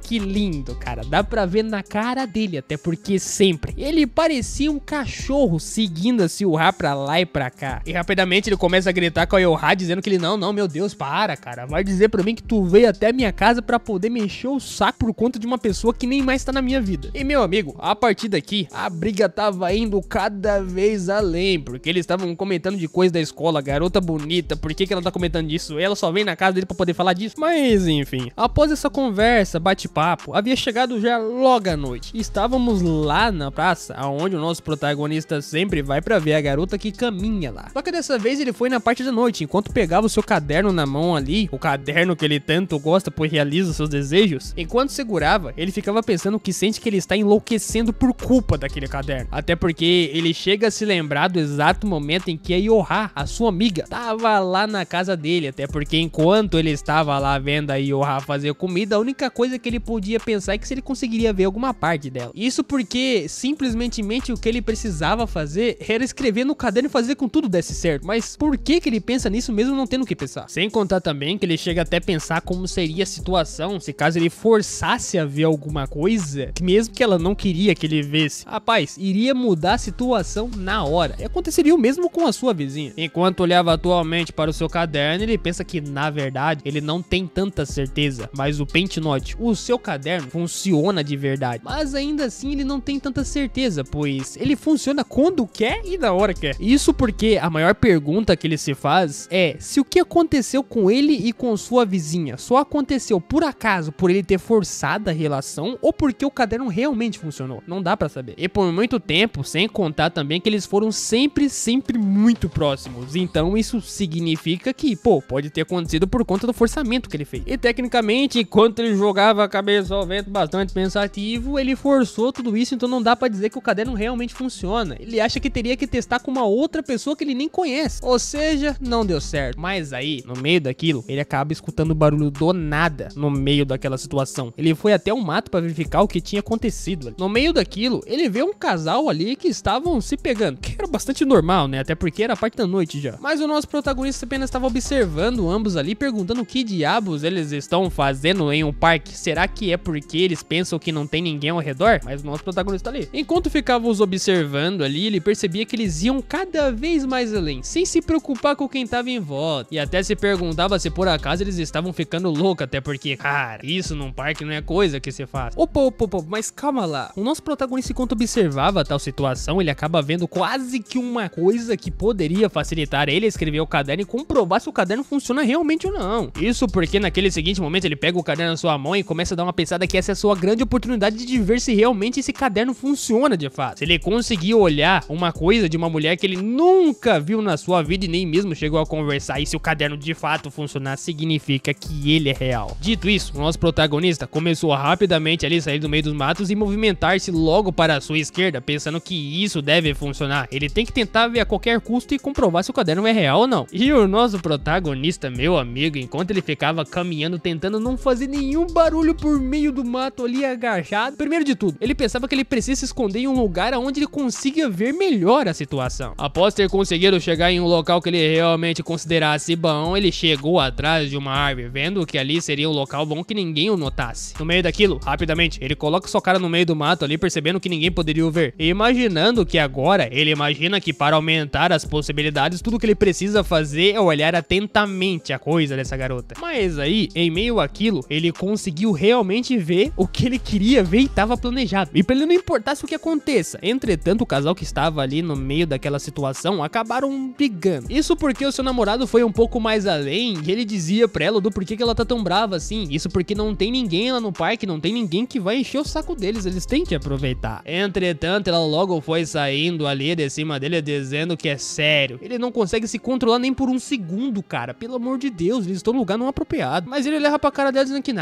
que lindo, cara. Dá pra ver na cara dele, até porque sempre ele parecia um cachorro seguindo a Silha pra lá e pra cá. E rapidamente ele começa a gritar com a Yohaya, dizendo que ele, não, meu Deus, para, cara. Vai dizer pra mim que tu veio até a minha casa pra poder mexer o saco por conta de uma pessoa que nem mais tá na minha vida. E meu amigo, a partir daqui, a briga tava indo cada vez além, porque eles estavam comentando de coisa da escola, garota bonita, por que ela tá comentando disso? Ela só vem na casa dele pra poder falar disso? Mas enfim, após essa conversa, bate-papo, havia chegado já logo à noite. Estávamos lá na praça, aonde o nosso protagonista sempre vai pra ver a garota que caminha lá. Só que dessa vez ele foi na parte da noite, enquanto pegava o seu caderno na mão ali, o caderno que ele tanto gosta pois realiza seus desejos, enquanto segurava, ele ficava pensando que sente que ele está enlouquecendo por culpa daquele caderno. Até porque ele chega a se lembrar do exato momento em que a Yoha, a sua amiga, tava lá na casa dele, até porque enquanto ele estava lá vendo a Yoha fazer comida, a única coisa que ele podia pensar é que se ele conseguiria ver alguma parte dela. Isso porque simplesmente o que ele precisava fazer era escrever no caderno e fazer com tudo desse certo. Mas por que ele pensa nisso mesmo não tendo o que pensar? Sem contar também que ele chega até a pensar como seria a situação se caso ele forçasse a ver alguma coisa, mesmo que ela não queria que ele visse. Rapaz, iria mudar a situação na hora. E aconteceria o mesmo com a sua vizinha. Enquanto olhava atualmente para o seu caderno, ele pensa que na verdade ele não tem tanta certeza, mas o Paint Note, o seu caderno, funciona de verdade. Mas ainda assim ele não tem tanta certeza, pois ele funciona quando quer e na hora quer. Isso porque a maior pergunta que ele se faz é se o que aconteceu com ele e com sua vizinha só aconteceu por acaso por ele ter forçado a relação ou porque o caderno realmente funcionou. Não dá pra saber. E por muito tempo tempo, sem contar também que eles foram sempre muito próximos. Então isso significa que, pô, pode ter acontecido por conta do forçamento que ele fez. E tecnicamente, enquanto ele jogava a cabeça ao vento bastante pensativo, ele forçou tudo isso, então não dá pra dizer que o caderno realmente funciona. Ele acha que teria que testar com uma outra pessoa que ele nem conhece. Ou seja, não deu certo. Mas aí, no meio daquilo, ele acaba escutando barulho do nada no meio daquela situação. Ele foi até o mato pra verificar o que tinha acontecido ali. No meio daquilo, ele vê um casal ali que estavam se pegando, que era bastante normal, né? Até porque era parte da noite já. Mas o nosso protagonista apenas estava observando ambos ali, perguntando o que diabos eles estão fazendo em um parque. Será que é porque eles pensam que não tem ninguém ao redor? Mas o nosso protagonista ali. Enquanto ficava os observando ali, ele percebia que eles iam cada vez mais além, sem se preocupar com quem tava em volta. E até se perguntava se por acaso eles estavam ficando loucos, até porque, cara, isso num parque não é coisa que se faz. Opa, mas calma lá. O nosso protagonista, enquanto observava tal situação, ele acaba vendo quase que uma coisa que poderia facilitar ele a escrever o caderno e comprovar se o caderno funciona realmente ou não. Isso porque naquele seguinte momento ele pega o caderno na sua mão e começa a dar uma pensada que essa é a sua grande oportunidade de ver se realmente esse caderno funciona de fato. Se ele conseguir olhar uma coisa de uma mulher que ele nunca viu na sua vida e nem mesmo chegou a conversar, e se o caderno de fato funcionar, significa que ele é real. Dito isso, o nosso protagonista começou rapidamente ali a sair do meio dos matos e movimentar-se logo para a sua esquerda, pensando que isso deve funcionar. Ele tem que tentar ver a qualquer custo e comprovar se o caderno é real ou não. E o nosso protagonista, meu amigo, enquanto ele ficava caminhando, tentando não fazer nenhum barulho por meio do mato ali agachado, primeiro de tudo, ele pensava que ele precisa se esconder em um lugar onde ele consiga ver melhor a situação. Após ter conseguido chegar em um local que ele realmente considerasse bom, ele chegou atrás de uma árvore, vendo que ali seria um local bom que ninguém o notasse. No meio daquilo, rapidamente, ele coloca sua cara no meio do mato ali, percebendo que ninguém poderia o ver. E imaginando que agora, ele imagina que para aumentar as possibilidades, tudo que ele precisa fazer é olhar atentamente a coisa dessa garota. Mas aí, em meio àquilo, ele conseguiu realmente ver o que ele queria ver e estava planejado. E pra ele não importasse o que aconteça. Entretanto, o casal que estava ali no meio daquela situação acabaram brigando. Isso porque o seu namorado foi um pouco mais além e ele dizia pra ela do porquê que ela tá tão brava assim. Isso porque não tem ninguém lá no parque, não tem ninguém que vai encher o saco deles, eles têm que aproveitar. Entretanto, ela logo foi saindo ali de cima dele dizendo que é sério. Ele não consegue se controlar nem por um segundo, cara. Pelo amor de Deus, eles estão no lugar não apropriado. Mas ele leva pra cara dela dizendo que,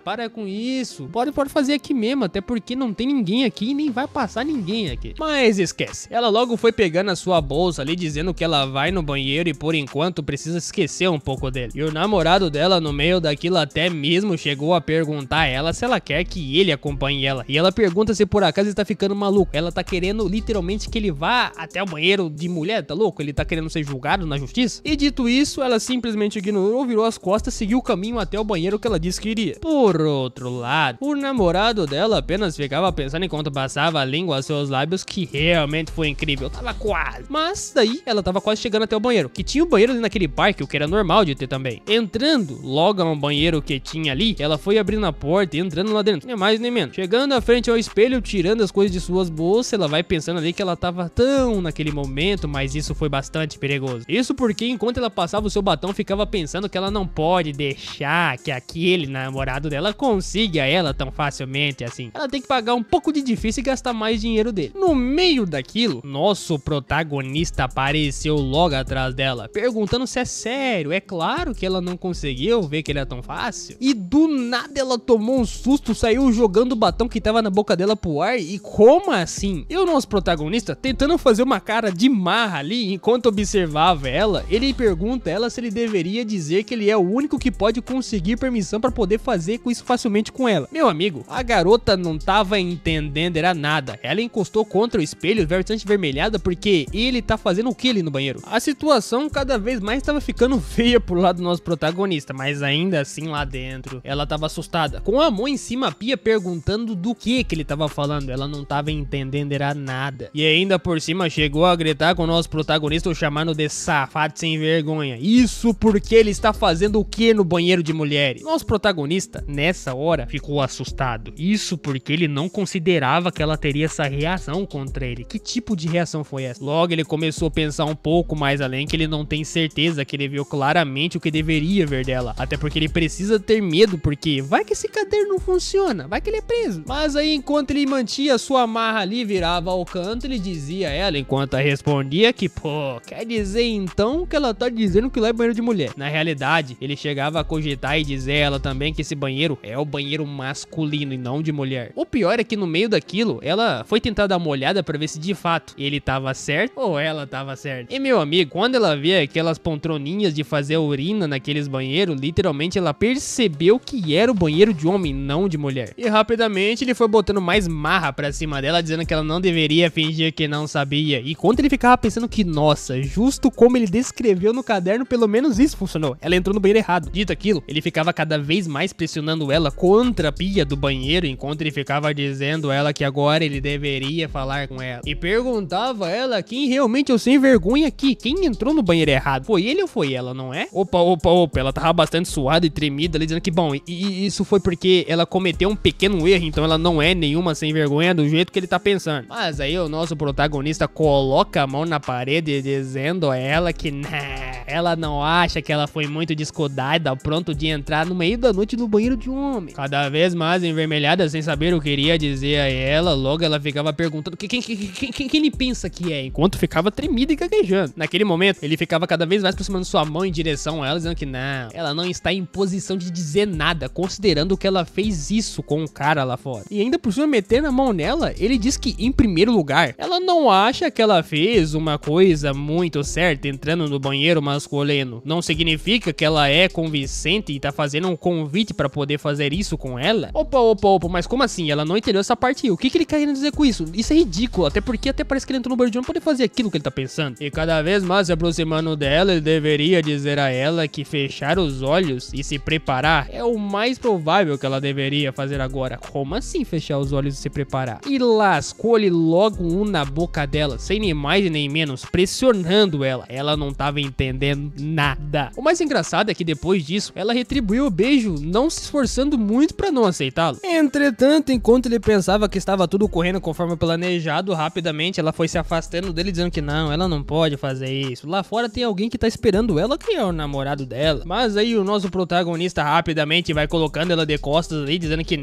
para com isso. Pode fazer aqui mesmo, até porque não tem ninguém aqui e nem vai passar ninguém aqui. Mas esquece. Ela logo foi pegando a sua bolsa ali, dizendo que ela vai no banheiro e por enquanto precisa esquecer um pouco dele. E o namorado dela, no meio daquilo, até mesmo chegou a perguntar a ela se ela quer que ele acompanhe ela. E ela pergunta se por acaso ele tá ficando maluco. Ela tá querendo literalmente que ele vá até o banheiro de mulher, tá louco? Ele tá querendo ser julgado na justiça? E dito isso, ela simplesmente ignorou, virou as costas, seguiu o caminho até o banheiro que ela disse que iria. Por outro lado, o namorado dela apenas ficava pensando enquanto passava a língua aos seus lábios que realmente foi incrível, tava quase. Mas daí ela tava quase chegando até o banheiro, que tinha um banheiro ali naquele parque, o que era normal de ter também. Entrando logo a um banheiro que tinha ali, ela foi abrindo a porta e entrando lá dentro, nem mais nem menos. Chegando à frente ao espelho, tirando as coisas de suas bolsas, ela vai pensando ali que ela tava tão naquele momento, mas isso foi bastante perigoso. Isso porque enquanto ela passava o seu batom, ficava pensando que ela não pode deixar que aquele namorado dela consiga ela tão facilmente assim. Ela tem que pagar um pouco de difícil e gastar mais dinheiro dele. No meio daquilo, nosso protagonista apareceu logo atrás dela, perguntando se é sério. É claro que ela não conseguiu ver que ele é tão fácil. E do nada ela tomou um susto, saiu jogando o batom que tava na boca dela pro ar. E como assim? E o nosso protagonista, tentando fazer uma cara de marra ali, enquanto observava ela, ele pergunta a ela se ele deveria dizer que ele é o único que pode conseguir permissão pra poder fazer com isso facilmente com ela. Meu amigo, a garota não tava entendendo, era nada. Ela encostou contra o espelho, bastante vermelhada, porque ele tá fazendo o que ali no banheiro? A situação cada vez mais tava ficando feia pro lado do nosso protagonista, mas ainda assim lá dentro, ela tava assustada, com a mão em cima a pia, perguntando do que ele tava falando. Ela não tava entendendo, era nada. E ainda por cima chegou a gritar com o nosso protagonista, o chamando de safado sem vergonha. Isso porque ele está fazendo o que no banheiro de mulheres? Nosso protagonista, nessa hora, ficou assustado. Isso porque ele não considerava que ela teria essa reação contra ele. Que tipo de reação foi essa? Logo ele começou a pensar um pouco mais além, que ele não tem certeza que ele viu claramente o que deveria ver dela. Até porque ele precisa ter medo, porque vai que esse caderno não funciona, vai que ele é preso. Mas aí enquanto ele mantinha sua amarra ali virada virava ao canto, ele dizia a ela, enquanto a respondia que, pô, quer dizer então que ela tá dizendo que lá é banheiro de mulher. Na realidade, ele chegava a cogitar e dizer a ela também que esse banheiro é o banheiro masculino e não de mulher. O pior é que no meio daquilo, ela foi tentar dar uma olhada pra ver se de fato ele tava certo ou ela tava certa. E meu amigo, quando ela via aquelas poltroninhas de fazer urina naqueles banheiros, literalmente ela percebeu que era o banheiro de homem, não de mulher. E rapidamente ele foi botando mais marra pra cima dela, dizendo que ela não deveria fingir que não sabia. E quando ele ficava pensando que, nossa, justo como ele descreveu no caderno, pelo menos isso funcionou. Ela entrou no banheiro errado. Dito aquilo, ele ficava cada vez mais pressionando ela contra a pia do banheiro, enquanto ele ficava dizendo a ela que agora ele deveria falar com ela. E perguntava a ela quem realmente é o sem vergonha aqui, quem entrou no banheiro errado. Foi ele ou foi ela, não é? Opa, ela tava bastante suada e tremida ali, dizendo que, bom, e isso foi porque ela cometeu um pequeno erro, então ela não é nenhuma sem vergonha do jeito que ele tá pensando. Mas aí o nosso protagonista coloca a mão na parede dizendo a ela que, ela não acha que ela foi muito descuidada ao pronto de entrar no meio da noite no banheiro de um homem. Cada vez mais envermelhada, sem saber o que iria dizer a ela, logo ela ficava perguntando quem ele pensa que é, enquanto ficava tremida e gaguejando. Naquele momento, ele ficava cada vez mais aproximando sua mão em direção a ela, dizendo que não, ela não está em posição de dizer nada, considerando que ela fez isso com o cara lá fora. E ainda por cima metendo a mão nela, ele diz que, em primeiro lugar, ela não acha que ela fez uma coisa muito certa entrando no banheiro masculino. Não significa que ela é convincente e tá fazendo um convite pra poder fazer isso com ela. Opa, mas como assim? Ela não entendeu essa parte aí. O que ele quer dizer com isso? Isso é ridículo, até porque até parece que ele entrou no banheiro de homem pra poder fazer aquilo que ele tá pensando. E cada vez mais se aproximando dela, ele deveria dizer a ela que fechar os olhos e se preparar é o mais provável que ela deveria fazer agora. Como assim fechar os olhos e se preparar? E lascou-lhe logo um na boca dela, sem nem mais nem menos, pressionando ela. Ela não tava entendendo nada. O mais engraçado é que depois disso, ela retribuiu o beijo, não se esforçando muito pra não aceitá-lo. Entretanto, enquanto ele pensava que estava tudo correndo conforme planejado, rapidamente ela foi se afastando dele, dizendo que não, ela não pode fazer isso. Lá fora tem alguém que tá esperando ela, que é o namorado dela. Mas aí o nosso protagonista rapidamente vai colocando ela de costas ali, dizendo que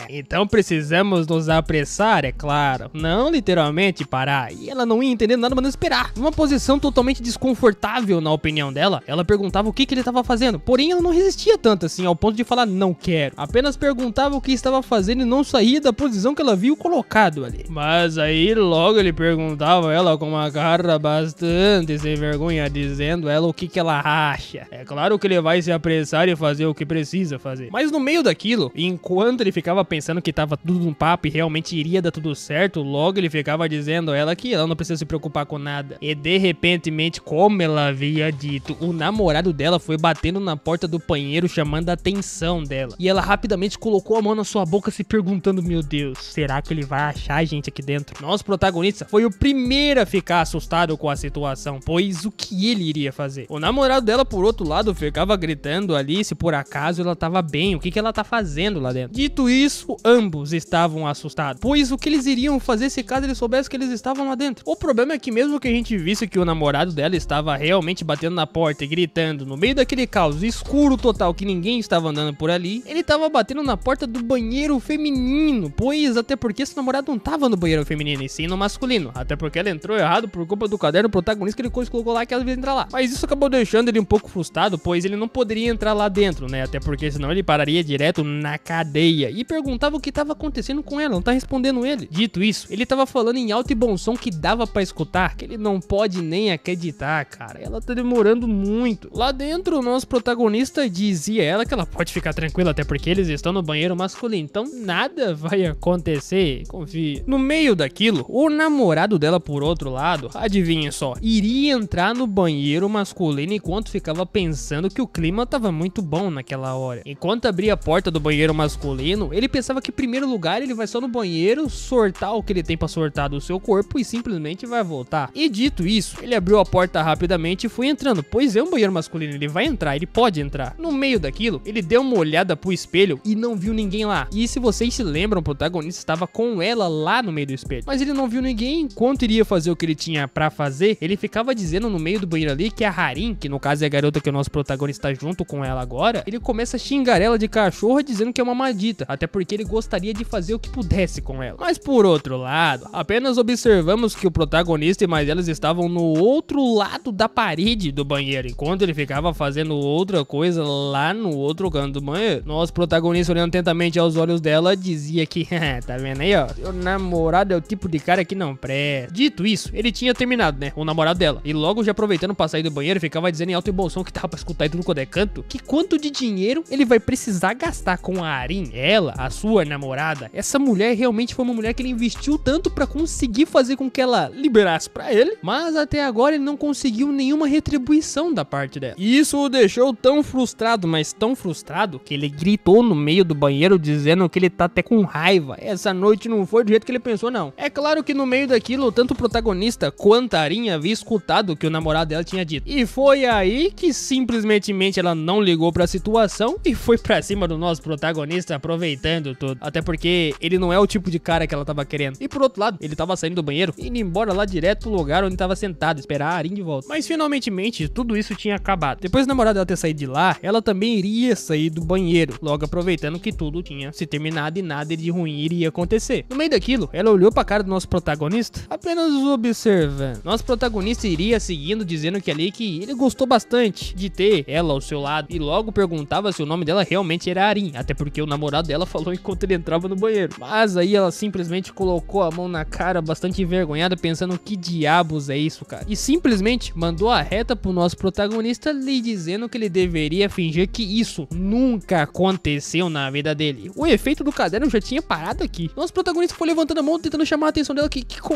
então precisamos nos apressar, é claro. Não literalmente parar. E ela não ia entender nada, mas não esperar. Numa posição totalmente desconfortável, na opinião dela, ela perguntava o que ele estava fazendo. Porém, ela não resistia tanto assim, ao ponto de falar não quero. Apenas perguntava o que estava fazendo e não saía da posição que ela viu colocado ali. Mas aí logo ele perguntava a ela com uma cara bastante sem vergonha, dizendo a ela o que ela acha. É claro que ele vai se apressar e fazer o que precisa fazer. Mas no meio daquilo, enquanto ele ficava pensando que tava tudo num papo e realmente iria dar tudo certo, logo ele ficava dizendo a ela que ela não precisa se preocupar com nada. E de repentemente, como ela havia dito, o namorado dela foi batendo na porta do banheiro chamando a atenção dela. E ela rapidamente colocou a mão na sua boca se perguntando, meu Deus, será que ele vai achar a gente aqui dentro? Nosso protagonista foi o primeiro a ficar assustado com a situação, pois o que ele iria fazer? O namorado dela, por outro lado, ficava gritando ali se por acaso ela tava bem, o que ela tá fazendo lá dentro. Dito isso, ambos estavam assustados, pois o que eles iriam fazer se caso eles soubessem que eles estavam lá dentro? O problema é que mesmo que a gente visse que o namorado dela estava realmente batendo na porta e gritando no meio daquele caos escuro total que ninguém estava andando por ali, ele estava batendo na porta do banheiro feminino, pois até porque esse namorado não estava no banheiro feminino e sim no masculino, até porque ela entrou errado por culpa do caderno protagonista que ele colocou lá que ela devia entrar lá. Mas isso acabou deixando ele um pouco frustrado, pois ele não poderia entrar lá dentro, né, até porque senão ele pararia direto na cadeia e perguntava o que estava acontecendo com ela, não tá respondendo ele. Dito isso, ele estava falando em alto e bom som que dava pra escutar, que ele não pode nem acreditar, cara, ela tá demorando muito. Lá dentro, o nosso protagonista dizia a ela que ela pode ficar tranquila, até porque eles estão no banheiro masculino, então nada vai acontecer, confia. No meio daquilo, o namorado dela, por outro lado, adivinha só, iria entrar no banheiro masculino enquanto ficava pensando que o clima tava muito bom naquela hora. Enquanto abria a porta do banheiro masculino, ele pensava que em primeiro lugar ele vai só no banheiro sortar o que ele tem pra sortar do seu corpo e simplesmente vai voltar. E dito isso, ele abriu a porta rapidamente e foi entrando, pois é um banheiro masculino, ele vai entrar, ele pode entrar. No meio daquilo, ele deu uma olhada pro espelho e não viu ninguém lá. E se vocês se lembram, o protagonista estava com ela lá no meio do espelho, mas ele não viu ninguém. Enquanto iria fazer o que ele tinha pra fazer, ele ficava dizendo no meio do banheiro ali que a Harin, que no caso é a garota que o nosso protagonista tá junto com ela agora, ele começa a xingar ela de cachorra dizendo que é uma maldita, até porque ele gostaria de fazer o que pudesse com ela. Mas por outro lado, apenas observamos que o protagonista e mais elas estavam no outro lado da parede do banheiro, enquanto ele ficava fazendo outra coisa lá no outro canto do banheiro. Nosso protagonista, olhando atentamente aos olhos dela, dizia que, tá vendo aí, ó, seu namorado é o tipo de cara que não presta. Dito isso, ele tinha terminado, né, o namorado dela, e logo já aproveitando pra sair do banheiro, ficava dizendo em alto e bom som, que tava pra escutar em tudo quanto é canto, que quanto de dinheiro ele vai precisar gastar com a Harin, ela, a sua namorada. Essa mulher realmente foi uma mulher que ele investiu tanto pra conseguir fazer com que ela liberasse pra ele, mas até agora ele não conseguiu nenhuma retribuição da parte dela. E isso o deixou tão frustrado, mas tão frustrado, que ele gritou no meio do banheiro dizendo que ele tá até com raiva. Essa noite não foi do jeito que ele pensou, não. É claro que no meio daquilo, tanto o protagonista quanto a Harin havia escutado o que o namorado dela tinha dito. E foi aí que simplesmente ela não ligou pra situação e foi pra cima do nosso protagonista, aproveitando tudo. Até porque ele não é o tipo de cara que ela tava querendo. E por outro lado, ele tava saindo do banheiro e indo embora lá direto pro lugar onde tava sentado, esperar a Harin de volta. Mas finalmente tudo isso tinha acabado. Depois do namorado dela ter saído de lá, ela também iria sair do banheiro, logo aproveitando que tudo tinha se terminado e nada de ruim iria acontecer. No meio daquilo, ela olhou pra cara do nosso protagonista, apenas observando. Nosso protagonista iria seguindo, dizendo que ali que ele gostou bastante de ter ela ao seu lado, e logo perguntava se o nome dela realmente era Harin, até porque o namorado dela falou enquanto ele entrava no banheiro. Mas aí ela simplesmente colocou a mão na cara, bastante envergonhada, pensando que diabos é isso, cara. E simplesmente mandou a reta pro nosso protagonista, lhe dizendo que ele deveria fingir que isso nunca aconteceu na vida dele. O efeito do caderno já tinha parado aqui. Nosso protagonista foi levantando a mão, tentando chamar a atenção dela,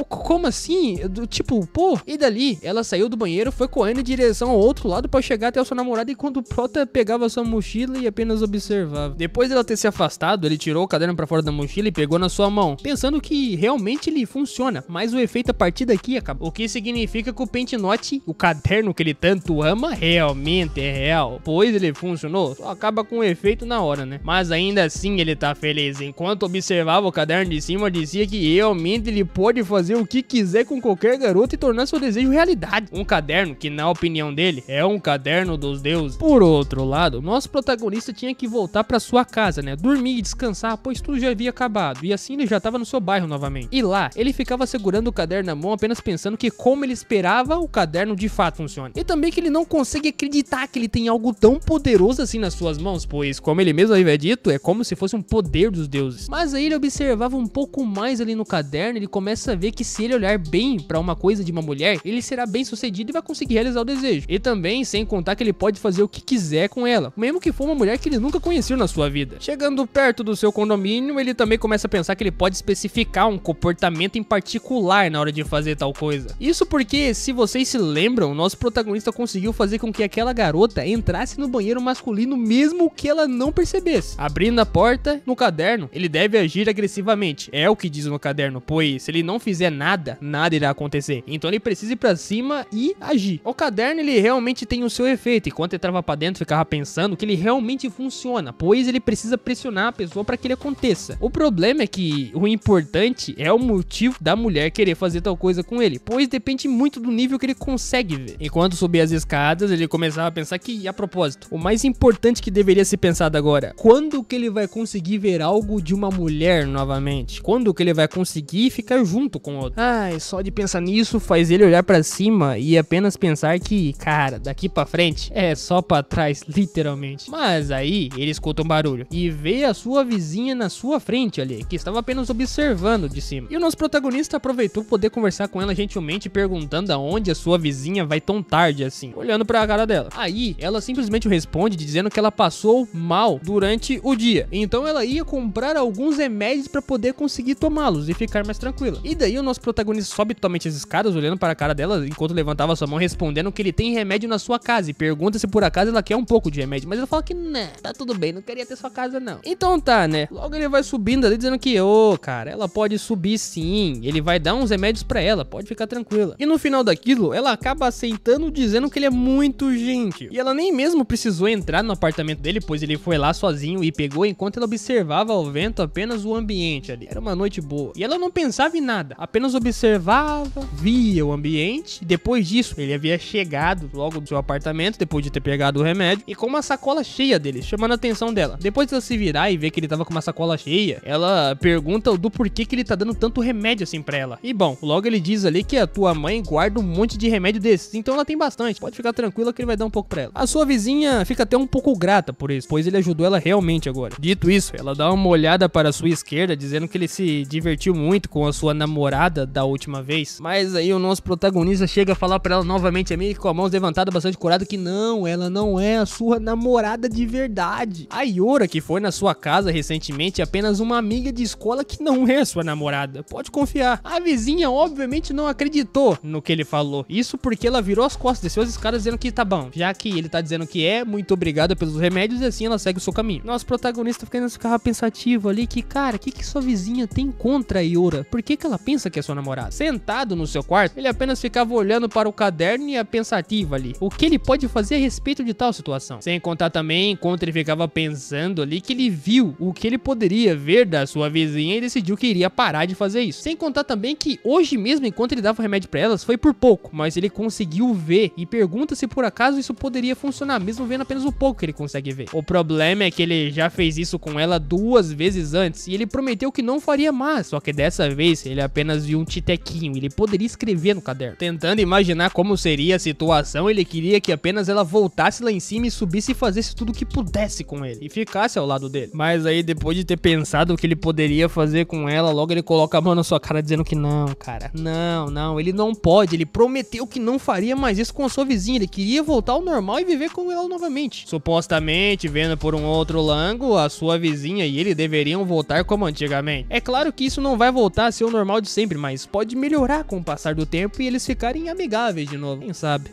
como assim? Tipo, pô. E dali, ela saiu do banheiro, foi correndo em direção ao outro lado pra chegar até o seu namorado, enquanto o prota pegava sua mochila e apenas observava. Depois dela ter se afastado, ele tirou o caderno pra fora da mochila e pegou na sua mão, pensando que realmente ele funciona, mas o efeito a partir daqui acabou. O que significa que o Pentinote, o caderno que ele tanto ama, realmente é real, pois ele funcionou, só acaba com o efeito na hora, né? Mas ainda assim ele tá feliz. Enquanto observava o caderno de cima, dizia que realmente ele pode fazer o que quiser com qualquer garota e tornar seu desejo realidade. Um caderno que, na opinião dele, é um caderno dos deuses. Por outro lado, nosso protagonista tinha que voltar pra sua casa, né? Dormir e descansar, pois tudo já havia acabado, e assim ele já tava no seu bairro novamente. E lá, ele ficava segurando o caderno na mão, apenas pensando que, como ele esperava, o caderno de fato funciona. E também que ele não consegue acreditar que ele tem algo tão poderoso assim nas suas mãos, pois, como ele mesmo havia dito, é como se fosse um poder dos deuses. Mas aí ele observava um pouco mais ali no caderno, ele começa a ver que se ele olhar bem pra uma coisa de uma mulher, ele será bem sucedido e vai conseguir realizar o desejo. E também, sem contar que ele pode fazer o que quiser com ela, mesmo que for uma mulher que ele nunca conheceu na sua vida. Chegando perto do seu condomínio, ele também começa a pensar que ele pode especificar um comportamento em particular na hora de fazer tal coisa. Isso porque, se vocês se lembram, nosso protagonista conseguiu fazer com que aquela garota entrasse no banheiro masculino mesmo que ela não percebesse. Abrindo a porta, no caderno, ele deve agir agressivamente. É o que diz no caderno, pois se ele não fizer nada, nada irá acontecer. Então ele precisa ir pra cima e agir. O caderno, ele realmente tem o seu efeito. Enquanto ele entrava pra dentro, ficava pensando que ele realmente funciona, pois ele precisa pressionar a pessoa pra que ele aconteça. O problema é que o importante é o motivo da mulher querer fazer tal coisa com ele, pois depende muito do nível que ele consegue ver. Enquanto subia as escadas, ele começava a pensar que, a propósito, o mais importante que deveria ser pensado agora, quando que ele vai conseguir ver algo de uma mulher novamente? Quando que ele vai conseguir ficar junto com outra? Ai, só de pensar nisso faz ele olhar pra cima e apenas pensar que, cara, daqui pra frente é só pra trás, literalmente. Mas aí ele escuta um barulho e vê a sua vizinha na sua frente ali, que estava apenas observando de cima. E o nosso protagonista aproveitou poder conversar com ela gentilmente, perguntando aonde a sua vizinha vai tão tarde assim, olhando pra cara dela. Aí ela simplesmente responde dizendo que ela passou mal durante o dia, então ela ia comprar alguns remédios pra poder conseguir tomá-los e ficar mais tranquila. E daí o nosso protagonista sobe totalmente as escadas, olhando para a cara dela enquanto levantava sua mão, respondendo que ele tem remédio na sua casa e pergunta se por acaso ela quer um pouco de remédio, mas ela fala que não, tá tudo bem, não queria ter sua casa não. Então tá, né? Logo ele vai subindo ali dizendo que, cara, ela pode subir sim, ele vai dar uns remédios pra ela, pode ficar tranquila. E no final daquilo, ela acaba aceitando elogiando, dizendo que ele é muito gentil. E ela nem mesmo precisou entrar no apartamento dele, pois ele foi lá sozinho e pegou enquanto ela observava ao vento apenas o ambiente ali. Era uma noite boa. E ela não pensava em nada, apenas observava, via o ambiente. Depois disso, ele havia chegado logo do seu apartamento, depois de ter pegado o remédio, e com uma sacola cheia dele, chamando a atenção dela. Depois de ela se virar e ver que ele tava com uma sacola cheia, ela pergunta do porquê que ele tá dando tanto remédio assim pra ela. E bom, logo ele diz ali que a tua mãe guarda um monte de remédio desses, então ela tem bastante, pode ficar tranquila que ele vai dar um pouco pra ela. A sua vizinha fica até um pouco grata por isso, pois ele ajudou ela realmente agora. Dito isso, ela dá uma olhada para a sua esquerda, dizendo que ele se divertiu muito com a sua namorada da última vez. Mas aí o nosso protagonista chega a falar pra ela novamente, meio que com a mão levantada, bastante curada, que não, ela não é a sua namorada de verdade. A Yora, que foi na sua casa recentemente, é apenas uma amiga de escola que não é sua namorada. Pode confiar. A vizinha obviamente não acreditou no que ele falou. Isso porque ela virou as costas, desceu as escadas dizendo que tá bom. Já que ele tá dizendo que é, muito obrigada pelos remédios, e assim ela segue o seu caminho. Nosso protagonista ficava pensativo ali que, cara, o que sua vizinha tem contra a Yora? Por que ela pensa que é sua namorada? Sentado no seu quarto, ele apenas ficava olhando para o caderno e a pensativa ali. O que ele pode fazer a respeito de tal situação? Sem contar também, enquanto ele ficava pensando ali, que ele viu o que ele poderia ver da sua vizinha e decidiu que iria parar de fazer isso. Sem contar também que hoje mesmo, enquanto ele dava remédio pra elas, foi por pouco, mas ele conseguiu ver e pergunta se por acaso isso poderia funcionar, mesmo vendo apenas o pouco que ele consegue ver. O problema é que ele já fez isso com ela 2 vezes antes e ele prometeu que não faria mais, só que dessa vez ele apenas viu um titequinho, ele poderia escrever no caderno. Tentando imaginar como seria a situação, ele queria que apenas ela voltasse lá em cima e subisse e fazesse tudo o que pudesse com ele e ficasse ao lado dele. Mas aí, depois de ter pensado o que ele poderia fazer com ela, logo ele coloca a mão na sua cara dizendo que não, cara, não, ele não pode, ele prometeu que não faria mais isso com a sua vizinha, ele queria voltar ao normal e viver com ela novamente. Supostamente, vendo por um outro ângulo, a sua vizinha e ele deveriam voltar como antigamente. É claro que isso não vai voltar a ser o normal de sempre, mas pode melhorar com o passar do tempo e eles ficarem amigáveis de novo, quem sabe.